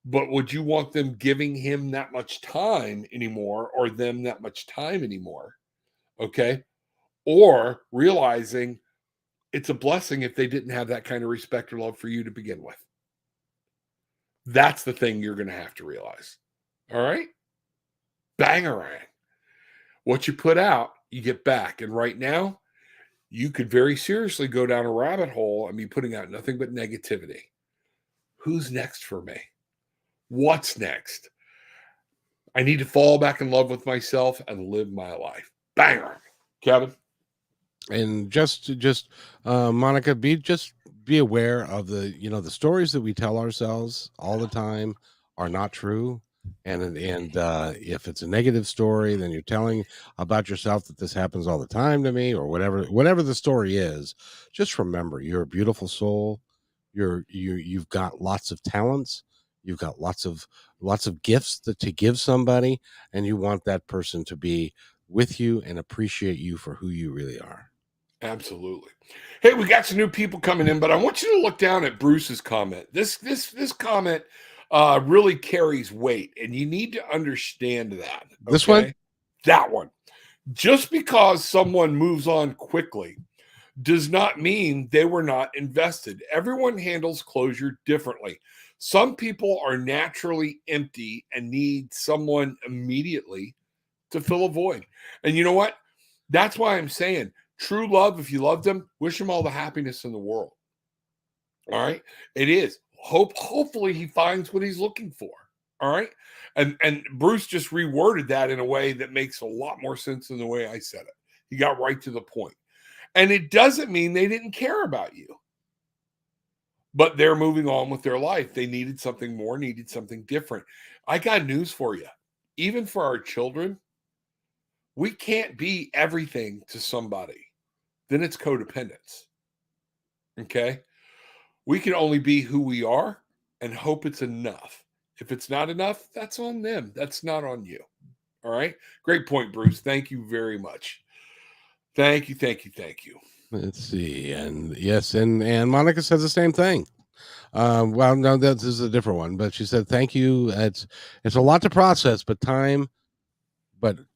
But would you want them giving him that much time anymore, or them that much time anymore? Okay. Or realizing it's a blessing if they didn't have that kind of respect or love for you to begin with. That's the thing you're going to have to realize. All right. Bangarang. What you put out, you get back. And right now, you could very seriously go down a rabbit hole and be putting out nothing but negativity. Who's next for me? What's next? I need to fall back in love with myself and live my life. Bang! Kevin? And just Monica, be aware of the stories that we tell ourselves all the time are not true. And if it's a negative story, then you're telling about yourself that this happens all the time to me, or whatever the story is. Just remember, you're a beautiful soul. You've got lots of talents. You've got lots of gifts to give somebody, and you want that person to be with you and appreciate you for who you really are. Absolutely. Hey, we got some new people coming in, but I want you to look down at Bruce's comment. This comment really carries weight, and you need to understand that. Okay? This one? That one. Just because someone moves on quickly does not mean they were not invested. Everyone handles closure differently. Some people are naturally empty and need someone immediately to fill a void. And you know what? That's why I'm saying true love, if you love them, wish them all the happiness in the world. All right. It is. Hopefully he finds what he's looking for. All right. And Bruce just reworded that in a way that makes a lot more sense than the way I said it. He got right to the point. And it doesn't mean they didn't care about you. But they're moving on with their life. They needed something more, needed something different. I got news for you. Even for our children, we can't be everything to somebody. Then it's codependence. Okay? We can only be who we are and hope it's enough. If it's not enough, that's on them. That's not on you. All right? Great point, Bruce. Thank you very much. Thank you. Let's see. And yes, and Monica says the same thing. Well, no, this is a different one, but she said, thank you. It's a lot to process, but time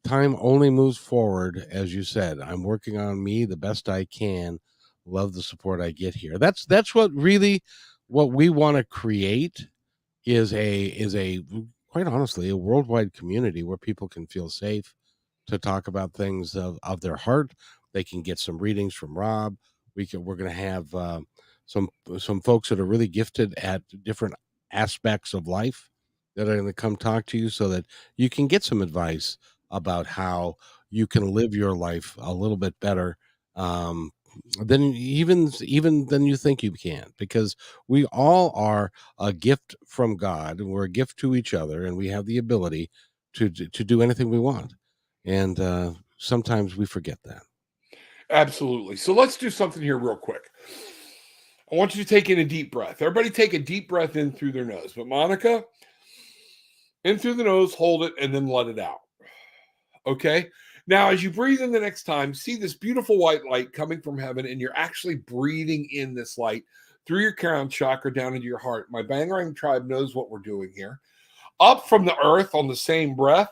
only moves forward. As you said, I'm working on me the best I can. Love the support I get here. That's what we want to create is a quite honestly a worldwide community where people can feel safe to talk about things of their heart. They can get some readings from Rob. We're going to have some folks that are really gifted at different aspects of life that are going to come talk to you so that you can get some advice about how you can live your life a little bit better than even than you think you can, because we all are a gift from God and we're a gift to each other, and we have the ability to do anything we want. And sometimes we forget that. Absolutely. So let's do something here real quick. I want you to take in a deep breath. Everybody take a deep breath in through their nose. But Monica, in through the nose, hold it, and then let it out. Okay? Now, as you breathe in the next time, see this beautiful white light coming from heaven, and you're actually breathing in this light through your crown chakra down into your heart. My Bangarang tribe knows what we're doing here. Up from the earth on the same breath,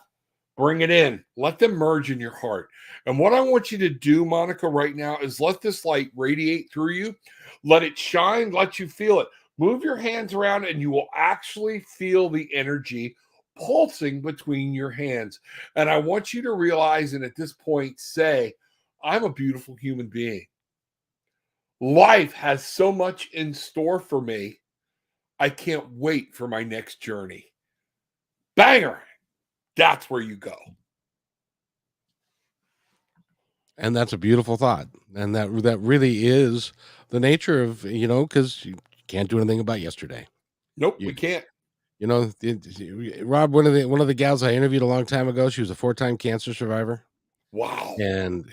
bring it in. Let them merge in your heart. And what I want you to do, Monica, right now is let this light radiate through you. Let it shine. Let you feel it. Move your hands around and you will actually feel the energy pulsing between your hands. And I want you to realize and at this point say, I'm a beautiful human being. Life has so much in store for me. I can't wait for my next journey. Banger. That's where you go. And that's a beautiful thought. And that really is the nature of, because you can't do anything about yesterday. Nope, we can't. Rob, one of the gals I interviewed a long time ago, she was a 4-time cancer survivor. Wow. And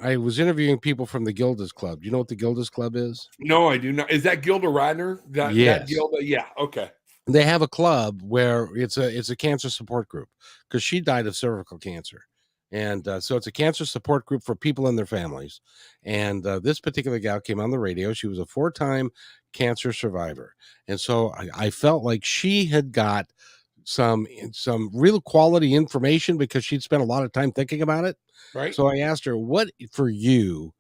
I was interviewing people from the Gilda's Club. Do you know what the Gilda's Club is? No, I do not. Is that Gilda Radner? Yes. That Gilda? Yeah. Okay. They have a club where it's a cancer support group because she died of cervical cancer. And so it's a cancer support group for people and their families. And this particular gal came on the radio. She was a 4-time cancer survivor. And so I felt like she had got some real quality information because she'd spent a lot of time thinking about it. Right. So I asked her, what for you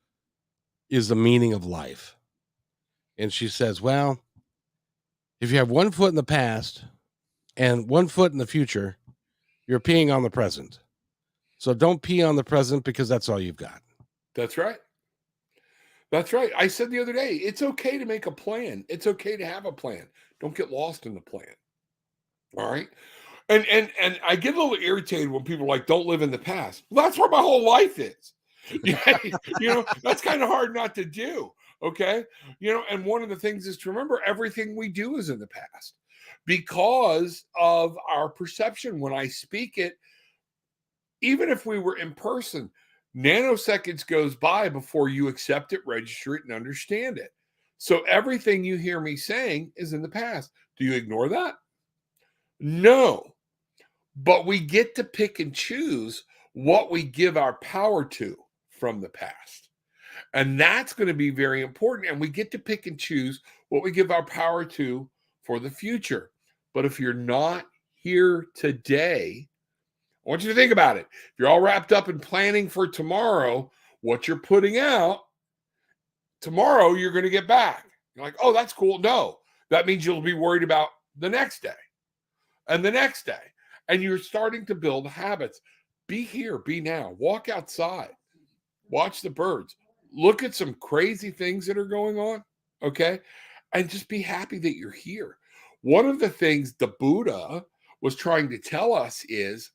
is the meaning of life? And she says, well, if you have one foot in the past and one foot in the future, you're peeing on the present. So don't pee on the present because that's all you've got. That's right. That's right. I said the other day, it's okay to make a plan. It's okay to have a plan. Don't get lost in the plan. All right. And I get a little irritated when people are like, don't live in the past. Well, that's where my whole life is. That's kind of hard not to do. Okay. And one of the things is to remember everything we do is in the past because of our perception. When I speak it, even if we were in person, nanoseconds goes by before you accept it, register it, and understand it. So everything you hear me saying is in the past. Do you ignore that? No. But we get to pick and choose what we give our power to from the past. And that's going to be very important. And we get to pick and choose what we give our power to for the future. But if you're not here today, I want you to think about it. If you're all wrapped up in planning for tomorrow, what you're putting out, tomorrow you're going to get back. You're like, oh, that's cool. No, that means you'll be worried about the next day and the next day. And you're starting to build habits. Be here, be now. Walk outside. Watch the birds. Look at some crazy things that are going on, okay? And just be happy that you're here. One of the things the Buddha was trying to tell us is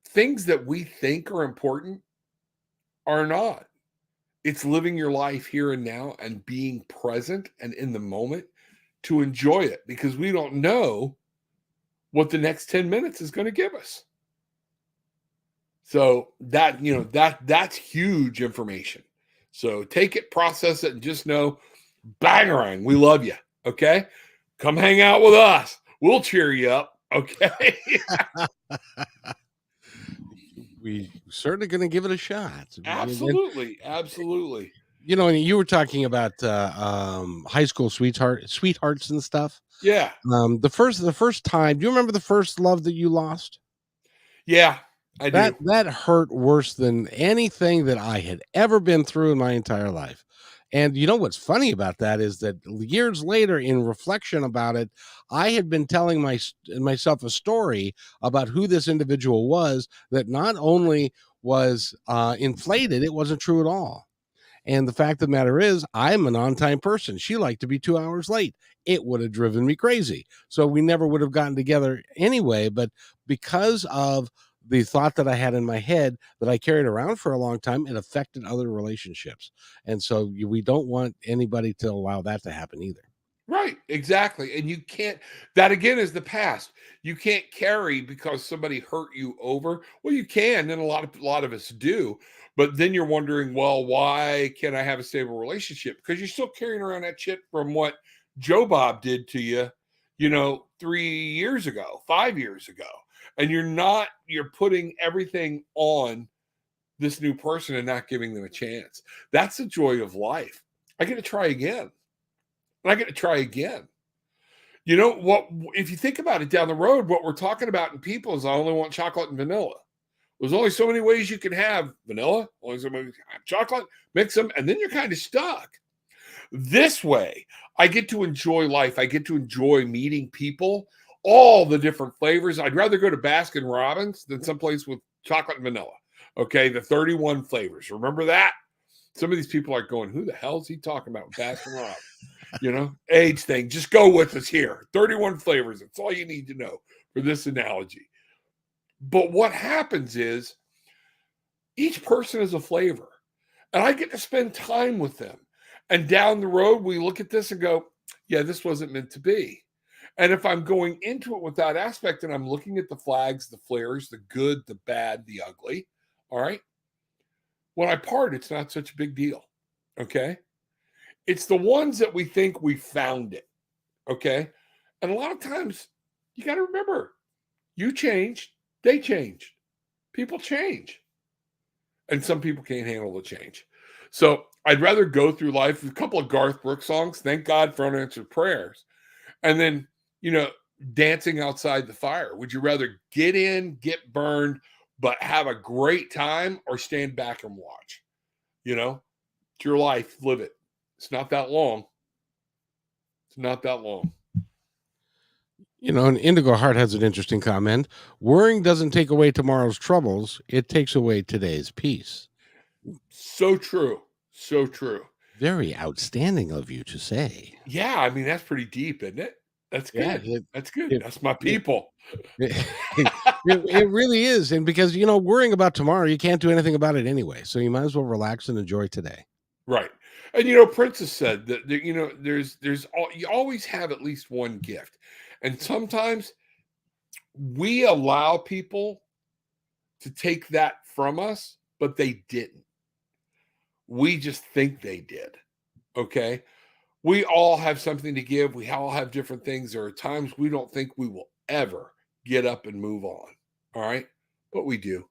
things that we think are important are not. It's living your life here and now and being present and in the moment to enjoy it, because we don't know what the next 10 minutes is going to give us. So that, that's huge information. So take it, process it, and just know, bangarang, we love you. Okay. Come hang out with us. We'll cheer you up. Okay. We certainly going to give it a shot. Absolutely. Absolutely. And you were talking about high school sweethearts and stuff. Yeah. The first time, do you remember the first love that you lost? Yeah, I do. That hurt worse than anything that I had ever been through in my entire life. And you know what's funny about that is that years later, in reflection about it, I had been telling myself a story about who this individual was that not only was inflated, it wasn't true at all. And the fact of the matter is, I'm an on-time person. She liked to be 2 hours late. It would have driven me crazy. So we never would have gotten together anyway. But because of the thought that I had in my head that I carried around for a long time, it affected other relationships. And so we don't want anybody to allow that to happen either. Right, exactly. And you can't, that again is the past. You can't carry because somebody hurt you over. Well, you can, and a lot of us do. But then you're wondering, well, why can't I have a stable relationship? Because you're still carrying around that shit from what Joe Bob did to you, 3 years ago, 5 years ago. And you're putting everything on this new person and not giving them a chance. That's the joy of life. I get to try again. And I get to try again. You know what? If you think about it down the road, what we're talking about in people is I only want chocolate and vanilla. There's only so many ways you can have vanilla, only so many chocolate, mix them, and then you're kind of stuck. This way, I get to enjoy life. I get to enjoy meeting people, all the different flavors. I'd rather go to Baskin Robbins than someplace with chocolate and vanilla. Okay, the 31 flavors. Remember that? Some of these people are going, who the hell is he talking about with Baskin Robbins? Age thing. Just go with us here. 31 flavors. That's all you need to know for this analogy. But what happens is each person is a flavor, and I get to spend time with them. And down the road, we look at this and go, yeah, this wasn't meant to be. And if I'm going into it with that aspect and I'm looking at the flags, the flares, the good, the bad, the ugly, all right, when I part, it's not such a big deal, okay? It's the ones that we think we found it, okay? And a lot of times, you got to remember, you changed, they changed. People change. And some people can't handle the change. So I'd rather go through life with a couple of Garth Brooks songs, thank God for unanswered prayers, and then, dancing outside the fire. Would you rather get in, get burned, but have a great time, or stand back and watch? It's your life, live it. It's not that long. It's not that long. And Indigo Heart has an interesting comment. Worrying doesn't take away tomorrow's troubles. It takes away today's peace. So true. So true. Very outstanding of you to say. Yeah, I mean, that's pretty deep, isn't it? That's good. Yeah, that's good. That's my people. It really is. And because, worrying about tomorrow, you can't do anything about it anyway. So you might as well relax and enjoy today. Right. And, Princess said that, you always have at least one gift. And sometimes we allow people to take that from us, but they didn't. We just think they did. Okay. We all have something to give. We all have different things. There are times we don't think we will ever get up and move on. All right. But we do.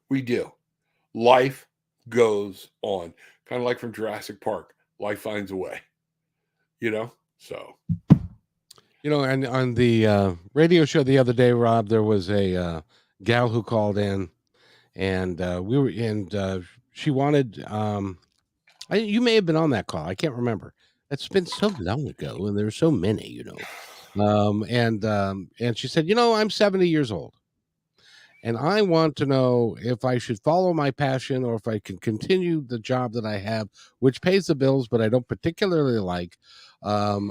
We do. Life goes on. Kind of like from Jurassic Park. Life finds a way. So. And on the radio show the other day, Rob, there was a gal who called in, and she wanted. You may have been on that call. I can't remember. It's been so long ago, and there's so many. And she said, I'm 70 years old, and I want to know if I should follow my passion or if I can continue the job that I have, which pays the bills, but I don't particularly like. But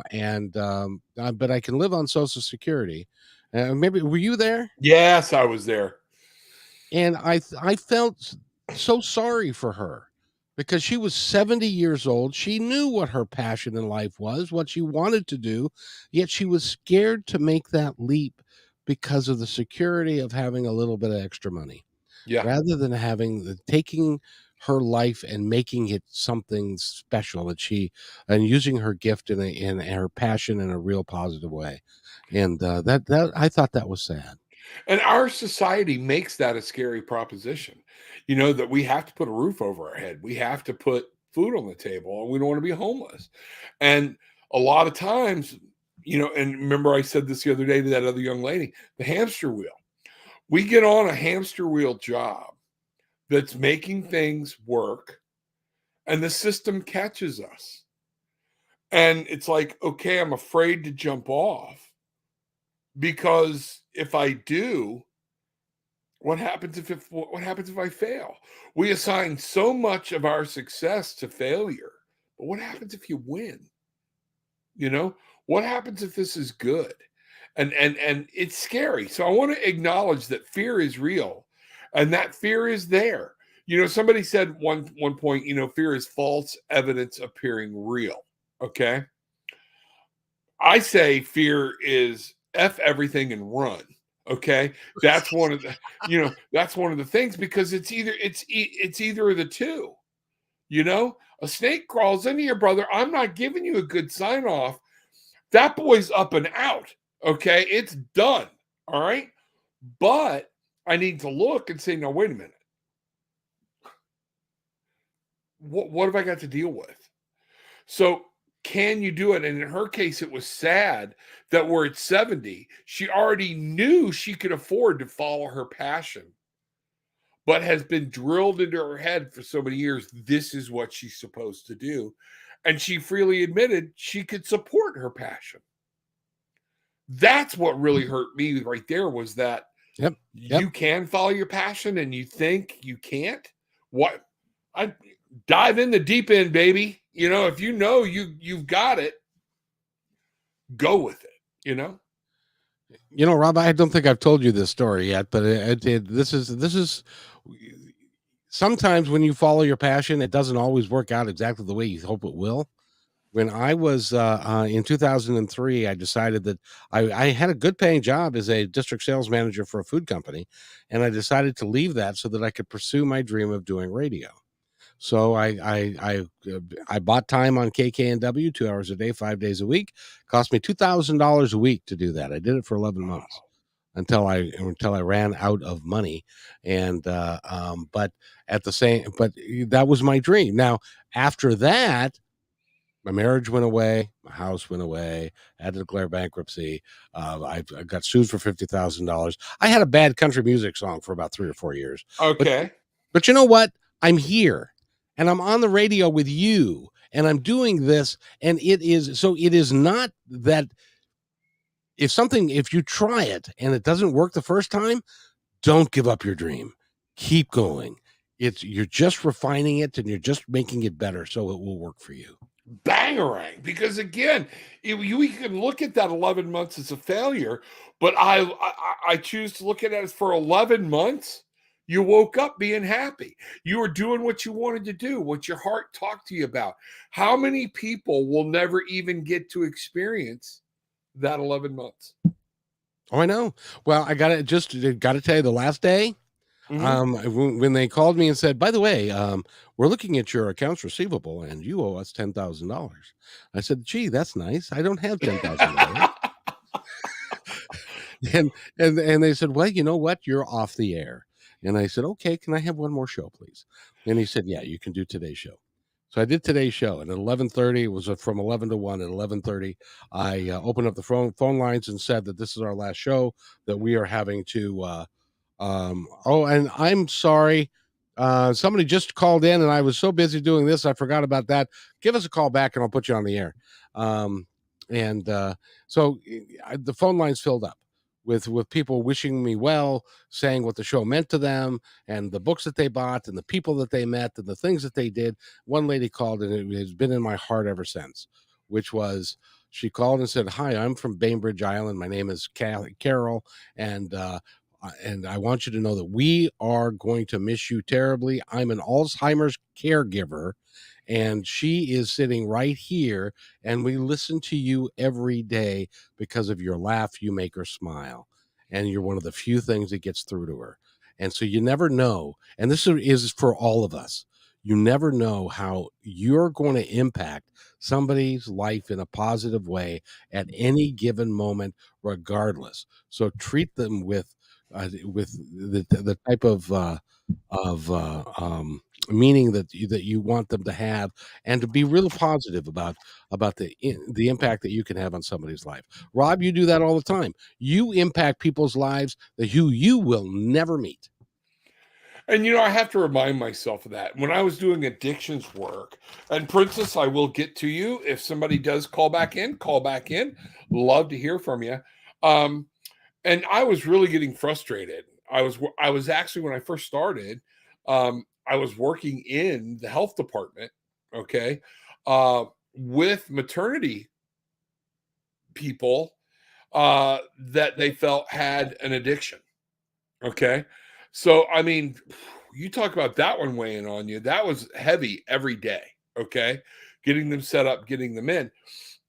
I can live on Social Security. Maybe were you there? Yes, I was there. And I felt so sorry for her because she was 70 years old. She knew what her passion in life was, what she wanted to do, yet she was scared to make that leap because of the security of having a little bit of extra money. Yeah. Rather than taking her life and making it something special and using her gift in her passion in a real positive way. And that I thought that was sad. And our society makes that a scary proposition, that we have to put a roof over our head. We have to put food on the table, and we don't want to be homeless. And a lot of times, and remember I said this the other day to that other young lady, the hamster wheel. We get on a hamster wheel job that's making things work, and the system catches us. And it's like, okay, I'm afraid to jump off, because if I do, what happens if I fail? We assign so much of our success to failure. But what happens if you win? What happens if this is good? And it's scary. So I want to acknowledge that fear is real, and that fear is there. Somebody said one point, fear is false evidence appearing real. Okay. I say fear is F everything and run. Okay. That's one of the things, because it's either of the two. A snake crawls into your brother. I'm not giving you a good sign off. That boy's up and out. Okay. It's done. All right. But I need to look and say, no, wait a minute. What have I got to deal with? So can you do it? And in her case, it was sad that we're at 70. She already knew she could afford to follow her passion, but has been drilled into her head for so many years. This is what she's supposed to do. And she freely admitted she could support her passion. That's what really hurt me right there, was that you can follow your passion and you think you can't. What? I dive in the deep end, baby. If you've got it, go with it. Rob, I don't think I've told you this story yet, but this is sometimes when you follow your passion, it doesn't always work out exactly the way you hope it will. When I was in 2003, I decided that I had a good paying job as a district sales manager for a food company, and I decided to leave that so that I could pursue my dream of doing radio. So I bought time on KKNW 2 hours a day, 5 days a week. Cost me $2,000 a week to do that. I did it for 11 months until I ran out of money. And but that was my dream. Now after that, my marriage went away, my house went away, I had to declare bankruptcy. I got sued for $50,000. I had a bad country music song for about 3 or 4 years. Okay, but you know what? I'm here. And I'm on the radio with you, and I'm doing this, and it is not that if you try it and it doesn't work the first time, don't give up your dream. Keep going. You're just refining it, and you're just making it better so it will work for you. Bangarang. Because again, you can look at that 11 months as a failure, but I choose to look at it as for 11 months. You woke up being happy. You were doing what you wanted to do, what your heart talked to you about. How many people will never even get to experience that 11 months? Oh, I know. Well, I got to tell you, the last day, when they called me and said, by the way, we're looking at your accounts receivable and you owe us $10,000. I said, gee, that's nice. I don't have $10,000. and they said, well, you know what? You're off the air. And I said, okay, can I have one more show, please? And he said, yeah, you can do today's show. So I did today's show at 11:30. It was from 11 to 1. At 11:30, I opened up the phone lines and said that this is our last show, that we are having to oh, and I'm sorry. Somebody just called in and I was so busy doing this, I forgot about that. Give us a call back and I'll put you on the air. And so the phone lines filled up with people wishing me well, saying what the show meant to them, and the books that they bought, and the people that they met, and the things that they did. One lady called, and it has been in my heart ever since, which was, she called and said, "Hi, I'm from Bainbridge Island. My name is Carol, and I want you to know that we are going to miss you terribly. I'm an Alzheimer's caregiver, and she is sitting right here, and we listen to you every day because of your laugh. You make her smile, and you're one of the few things that gets through to her. And so you never know, and this is for all of us. You never know how you're going to impact somebody's life in a positive way at any given moment, regardless. So treat them with the type of meaning that you want them to have, and to be real positive about the impact that you can have on somebody's life. Rob, you do that all the time. You impact people's lives that you will never meet. And, I have to remind myself of that. When I was doing addictions work, and Princess, I will get to you. If somebody does call back in. Love to hear from you. And I was really getting frustrated. I was actually, when I first started, I was working in the health department, okay, with maternity people that they felt had an addiction, okay? So, I mean, you talk about that one weighing on you. That was heavy every day, okay? Getting them set up, getting them in.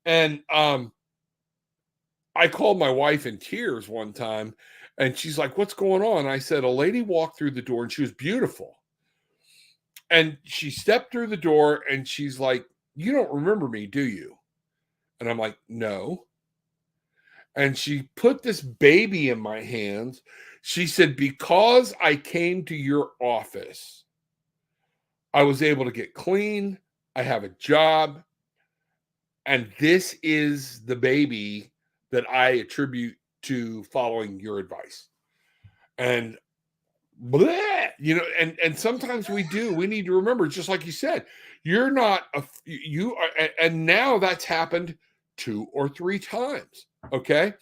And I called my wife in tears one time, and she's like, "What's going on?" I said, "A lady walked through the door, and she was beautiful. And she stepped through the door, and she's like, 'You don't remember me, do you?' And I'm like, 'No.' And she put this baby in my hands. She said, 'Because I came to your office, I was able to get clean. I have a job. And this is the baby that I attribute to following your advice.'" And bleh, and sometimes we need to remember, just like you said, you're not you are, and now that's happened 2 or 3 times. Okay.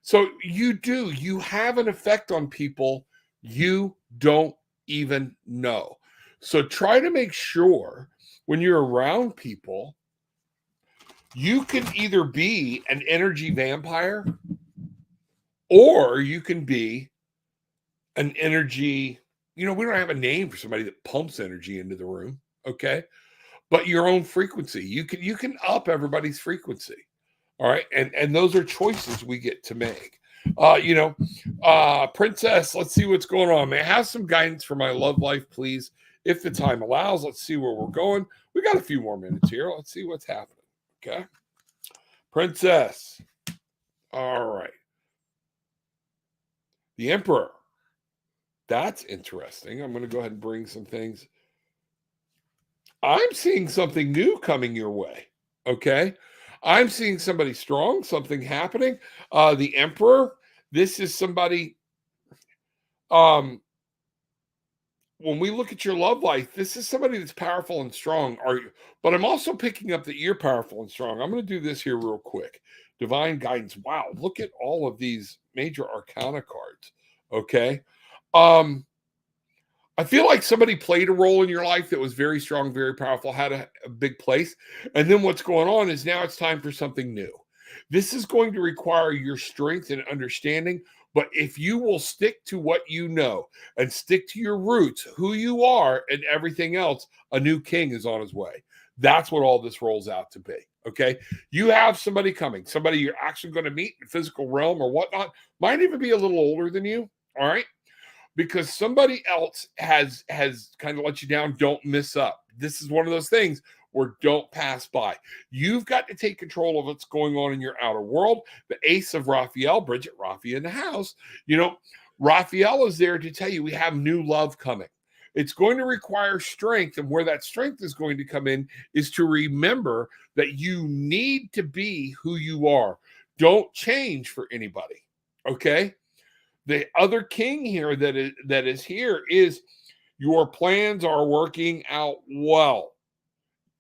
So you have an effect on people you don't even know. So try to make sure when you're around people, you can either be an energy vampire, or you can be an energy, we don't have a name for somebody that pumps energy into the room, okay? But your own frequency. You can up everybody's frequency. All right. And those are choices we get to make. Princess, let's see what's going on. May I have some guidance for my love life, please? If the time allows, let's see where we're going. We got a few more minutes here. Let's see what's happening. Okay. Princess. All right. The Emperor. That's interesting. I'm going to go ahead and bring some things. I'm seeing something new coming your way. Okay. I'm seeing somebody strong, something happening. The Emperor. This is somebody, when we look at your love life, this is somebody that's powerful and strong. But I'm also picking up that you're powerful and strong. I'm going to do this here real quick. Divine guidance. Wow. Look at all of these major arcana cards. Okay. I feel like somebody played a role in your life that was very strong, very powerful, had a big place. And then what's going on is now it's time for something new. This is going to require your strength and understanding. But if you will stick to what you know and stick to your roots, who you are, and everything else, a new king is on his way. That's what all this rolls out to be. Okay. You have somebody coming, somebody you're actually going to meet in the physical realm or whatnot, might even be a little older than you. All right. Because somebody else has kind of let you down. Don't miss up. This is one of those things where don't pass by. You've got to take control of what's going on in your outer world. The Ace of Raphael, Bridget Rafi in the house. Raphael is there to tell you we have new love coming. It's going to require strength. And where that strength is going to come in is to remember that you need to be who you are. Don't change for anybody. Okay. The other king here that is here is your plans are working out well.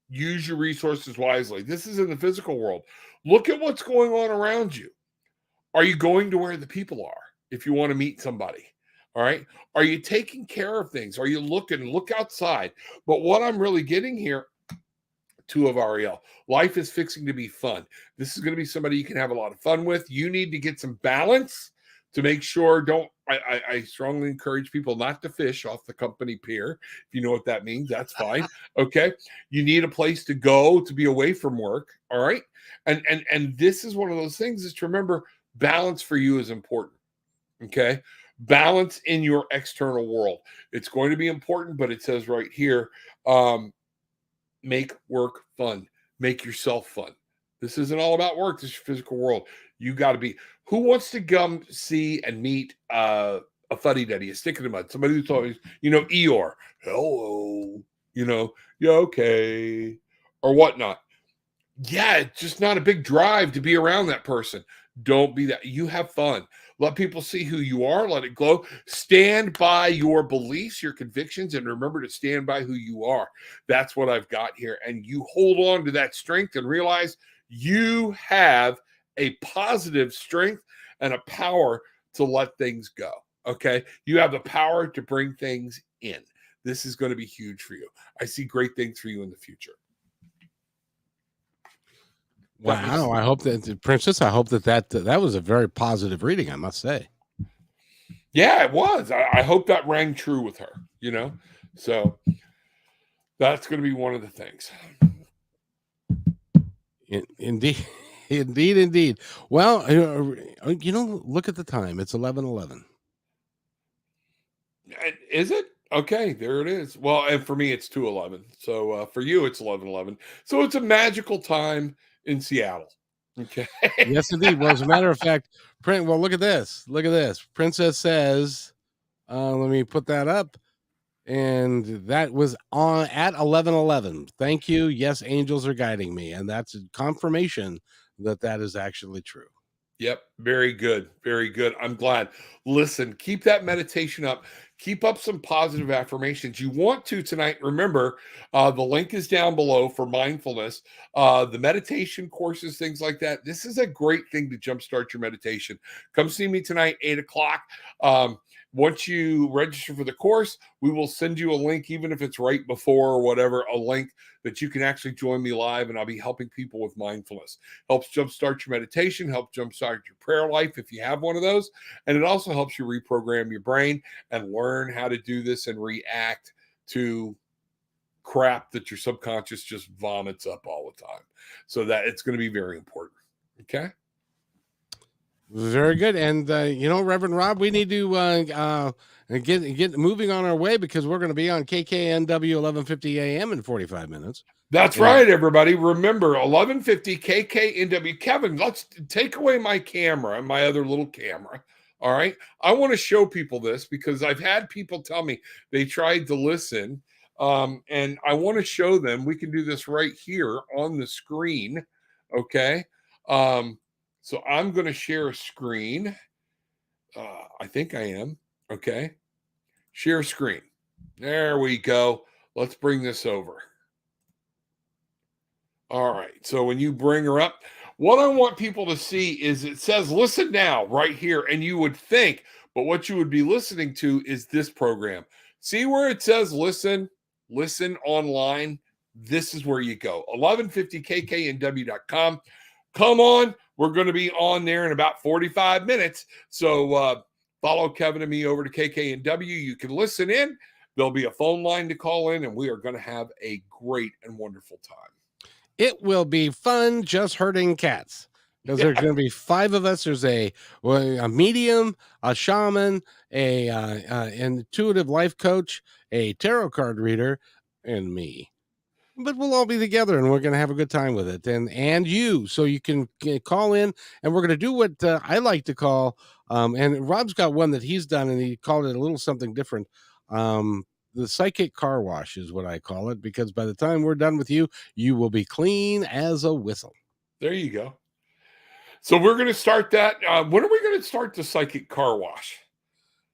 Use your resources wisely. This is in the physical world. Look at what's going on around you. Are you going to where the people are if you want to meet somebody? All right. Are you taking care of things? Are you looking? Look outside. But what I'm really getting here, 2 of Ariel, life is fixing to be fun. This is going to be somebody you can have a lot of fun with. You need to get some balance to make sure. I strongly encourage people not to fish off the company pier. If you know what that means, that's fine. Okay. You need a place to go to be away from work. All right. And this is one of those things is to remember, balance for you is important. Okay. Balance in your external world. It's going to be important, but it says right here, make work fun. Make yourself fun. This isn't all about work. This is your physical world. You got to be. Who wants to come see and meet a fuddy-duddy, a stick in the mud? Somebody who's always, Eeyore. Hello. Yeah, okay. Or whatnot. Yeah, it's just not a big drive to be around that person. Don't be that. You have fun. Let people see who you are. Let it glow. Stand by your beliefs, your convictions, and remember to stand by who you are. That's what I've got here. And you hold on to that strength and realize you have a positive strength and a power to let things go. Okay? You have the power to bring things in. This is going to be huge for you. I see great things for you in the future. Wow. I hope that, Princess, that was a very positive reading, I must say. Yeah, it was. I hope that rang true with her, So that's going to be one of the things. Indeed. Indeed. Well, look at the time. It's 11:11. Is it? Okay, there it is. Well, and for me, it's 2:11. So for you, it's 11:11. So it's a magical time in Seattle. Okay. Yes, indeed. Well, as a matter of fact, well, look at this. Look at this. Princess says, let me put that up. And that was on at 11:11. Thank you. Yes, angels are guiding me. And that's a confirmation that is actually true. Yep. Very good. Very good. I'm glad. Listen, keep that meditation up. Keep up some positive affirmations. You want to tonight. Remember, the link is down below for mindfulness, the meditation courses, things like that. This is a great thing to jumpstart your meditation. Come see me tonight, 8:00. Once you register for the course, we will send you a link, even if it's right before or whatever, a link that you can actually join me live, and I'll be helping people with mindfulness. Helps jumpstart your meditation, helps jumpstart your prayer life if you have one of those, and it also helps you reprogram your brain and learn how to do this and react to crap that your subconscious just vomits up all the time. So that it's going to be very important. Okay? Very good. And, Reverend Rob, we need to get moving on our way because we're going to be on KKNW 1150 AM in 45 minutes. That's right, everybody. Remember, 1150 KKNW. Kevin, let's take away my camera and my other little camera. All right. I want to show people this because I've had people tell me they tried to listen. And I want to show them. We can do this right here on the screen. Okay. So I'm going to share a screen. I think I am. Okay. Share screen. There we go. Let's bring this over. All right. So when you bring her up, what I want people to see is it says listen now right here. And you would think, but what you would be listening to is this program. See where it says listen online. This is where you go. 1150kknw.com. Come on. We're going to be on there in about 45 minutes. So follow Kevin and me over to KKNW. You can listen in. There'll be a phone line to call in, and we are going to have a great and wonderful time. It will be fun just herding cats because there's going to be 5 of us. There's a medium, a shaman, an intuitive life coach, a tarot card reader, and me. But we'll all be together and we're going to have a good time with it. And you, so you can call in, and we're going to do what I like to call, and Rob's got one that he's done and he called it a little something different. the psychic car wash is what I call it, because by the time we're done with you, you will be clean as a whistle. There you go. So we're going to start that. When are we going to start the psychic car wash?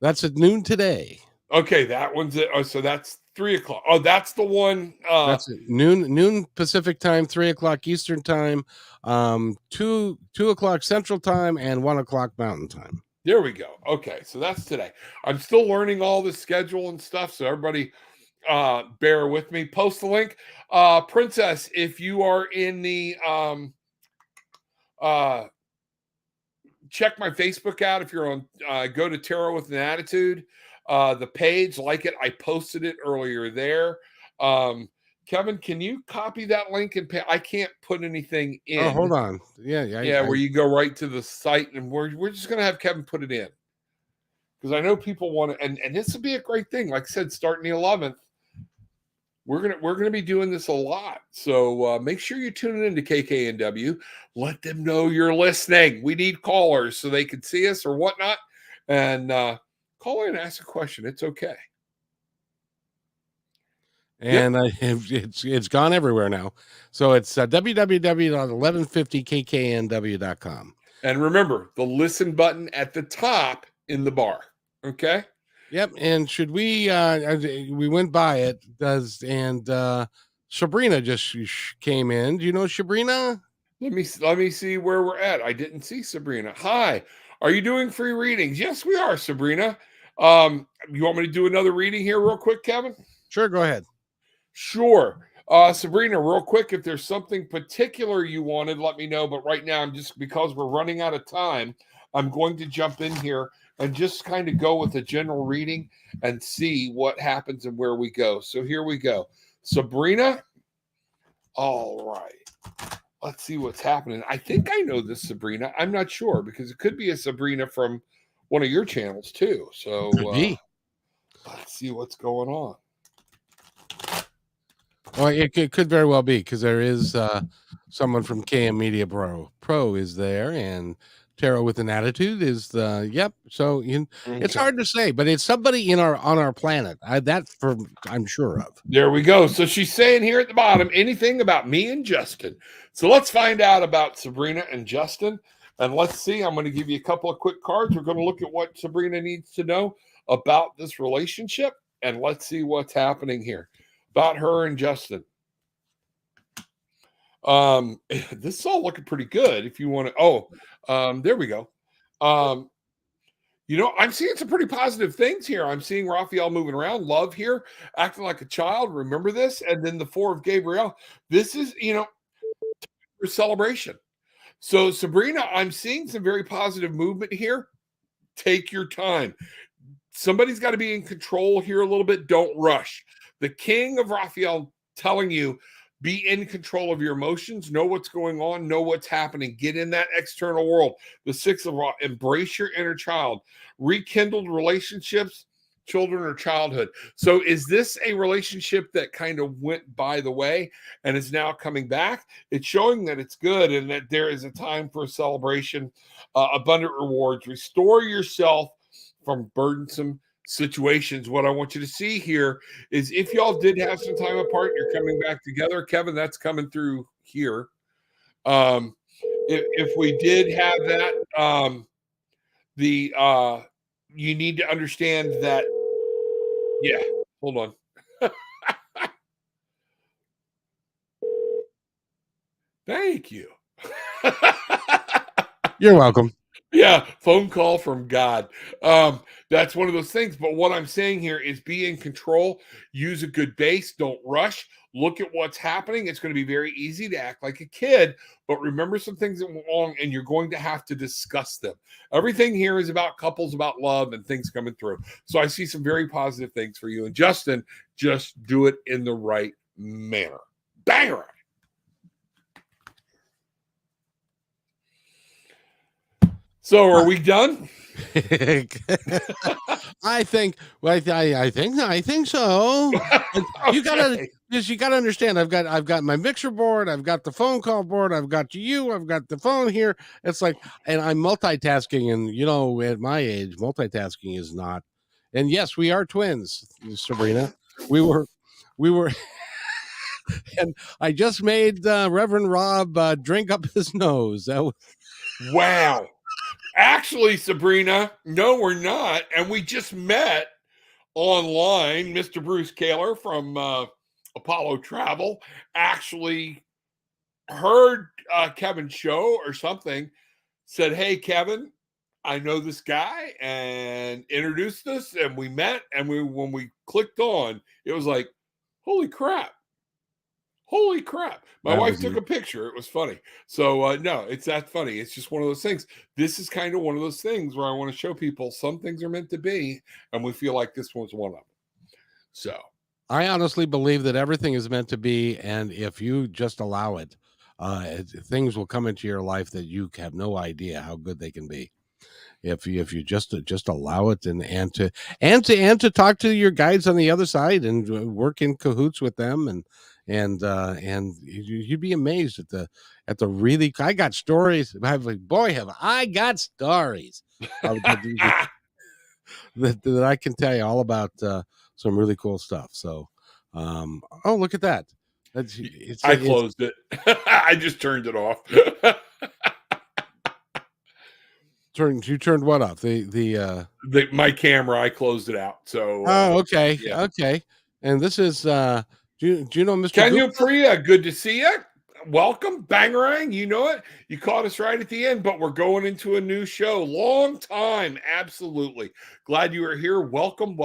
That's at noon today. Okay, that one's it. Oh, so that's 3 o'clock. Oh, that's the one. That's it. Noon Pacific time, 3 o'clock Eastern time, 2 o'clock Central time, and 1 o'clock Mountain time. There we go. Okay, so that's today. I'm still learning all the schedule and stuff, so everybody bear with me. Post the link. Princess, if you are in the check my Facebook out. If you're on go to Tarot with an Attitude, the page, like it. I posted it earlier there. Kevin, can you copy that link and pay? I can't put anything in. Oh, hold on. Yeah. Where you go right to the site, and we're just gonna have Kevin put it in, because I know people want to, and this would be a great thing. Like I said, starting the 11th, we're gonna be doing this a lot. So make sure you're tuning in to KKNW. Let them know you're listening. We need callers so they can see us or whatnot, and call in and ask a question. It's okay. And it's gone everywhere now. So it's www.1150kknw.com. And remember, the listen button at the top in the bar. Okay? Yep. And should we went by it, Sabrina just came in. Do you know Sabrina? Let me see where we're at. I didn't see Sabrina. Hi. Are you doing free readings? Yes, we are, Sabrina. You want me to do another reading here real quick, Kevin? Sure, go ahead. Sure. Sabrina, real quick, if there's something particular you wanted, let me know. But right now, because we're running out of time, I'm going to jump in here and just kind of go with a general reading and see what happens and where we go. So here we go. Sabrina. All right. Let's see what's happening. I think I know this Sabrina. I'm not sure, because it could be a Sabrina from one of your channels too. So let's see what's going on. Well, it could very well be, because there is someone from KM Media Pro is there, and Tarot with an Attitude is the yep. So it's hard to say, but it's somebody on our planet. I'm sure of. There we go. So she's saying here at the bottom, anything about me and Justin. So let's find out about Sabrina and Justin, and let's see. I'm going to give you a couple of quick cards. We're going to look at what Sabrina needs to know about this relationship, and let's see what's happening here about her and Justin. This is all looking pretty good. If you want to, there we go. I'm seeing some pretty positive things here. I'm seeing Raphael moving around, love here, acting like a child. Remember this, and then the 4 of Gabriel. This is, for celebration. So Sabrina, I'm seeing some very positive movement here. Take your time. Somebody's got to be in control here a little bit. Don't rush. The King of Raphael telling you, be in control of your emotions, know what's going on, know what's happening, get in that external world. The 6 of Ra, embrace your inner child, rekindled relationships, children or childhood. So is this a relationship that kind of went by the way and is now coming back? It's showing that it's good and that there is a time for a celebration, abundant rewards. Restore yourself from burdensome situations. What I want you to see here is if y'all did have some time apart, you're coming back together. Kevin, that's coming through here. If we did have that, you need to understand that. Yeah, hold on. Thank you. You're welcome. Yeah, phone call from God. That's one of those things. But what I'm saying here is be in control. Use a good base. Don't rush. Look at what's happening. It's going to be very easy to act like a kid, but remember some things that went wrong, and you're going to have to discuss them. Everything here is about couples, about love, and things coming through. So I see some very positive things for you. And Justin, just do it in the right manner. Bang right. So are we done? I think so. Okay. You gotta understand. I've got my mixer board. I've got the phone call board. I've got you. I've got the phone here. It's like, and I'm multitasking. And at my age, multitasking is not. And yes, we are twins, Sabrina. we were, and I just made Reverend Rob drink up his nose. That was... Wow. Actually, Sabrina, no, we're not. And we just met online. Mr. Bruce Kaler from Apollo Travel actually heard Kevin's show or something, said, hey, Kevin, I know this guy, and introduced us, and we met, and when we clicked on, it was like, holy crap. My wife took a picture. It was funny. So, no, it's that funny. It's just one of those things. This is kind of one of those things where I want to show people some things are meant to be, and we feel like this one's one of them. So I honestly believe that everything is meant to be, and if you just allow it, things will come into your life that you have no idea how good they can be. If you just allow it and to talk to your guides on the other side and work in cahoots with them, and you'd be amazed at the really. I got stories. Have I got stories that I can tell you all about some really cool stuff. So, oh, look at that. I closed it. I just turned it off. You turned what off? My camera. I closed it out. So. Okay. Yeah. Okay. And this is. Do you know Mr. Kenya Priya? Good to see you. Welcome, Bangarang. You know it. You caught us right at the end, but we're going into a new show. Long time, absolutely. Glad you are here. Welcome,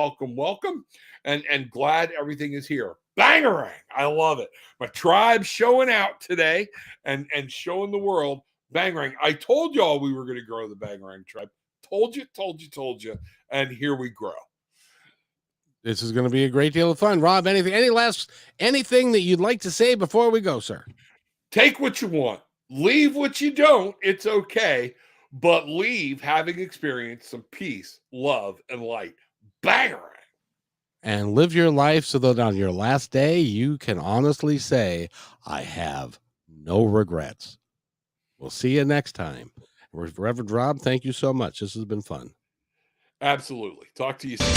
and glad everything is here. Bangarang. I love it. My tribe showing out today and showing the world. Bangarang. I told y'all we were going to grow the Bangarang tribe. Told you. And here we grow. This is going to be a great deal of fun. Rob, anything that you'd like to say before we go, sir? Take what you want. Leave what you don't. It's okay. But leave having experienced some peace, love, and light. Bangarang. And live your life so that on your last day, you can honestly say, I have no regrets. We'll see you next time. Reverend Rob, thank you so much. This has been fun. Absolutely. Talk to you soon.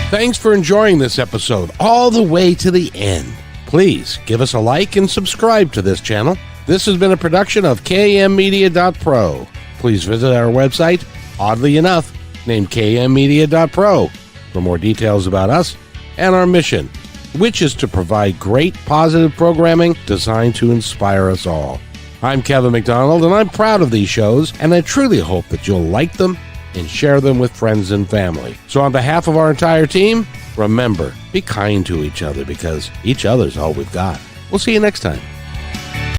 Thanks for enjoying this episode all the way to the end. Please give us a like and subscribe to this channel. This has been a production of kmmedia.pro. Please visit our website, oddly enough, named kmmedia.pro, for more details about us and our mission, which is to provide great positive programming designed to inspire us all. I'm Kevin McDonald, and I'm proud of these shows, and I truly hope that you'll like them and share them with friends and family. So on behalf of our entire team, remember, be kind to each other because each other's all we've got. We'll see you next time.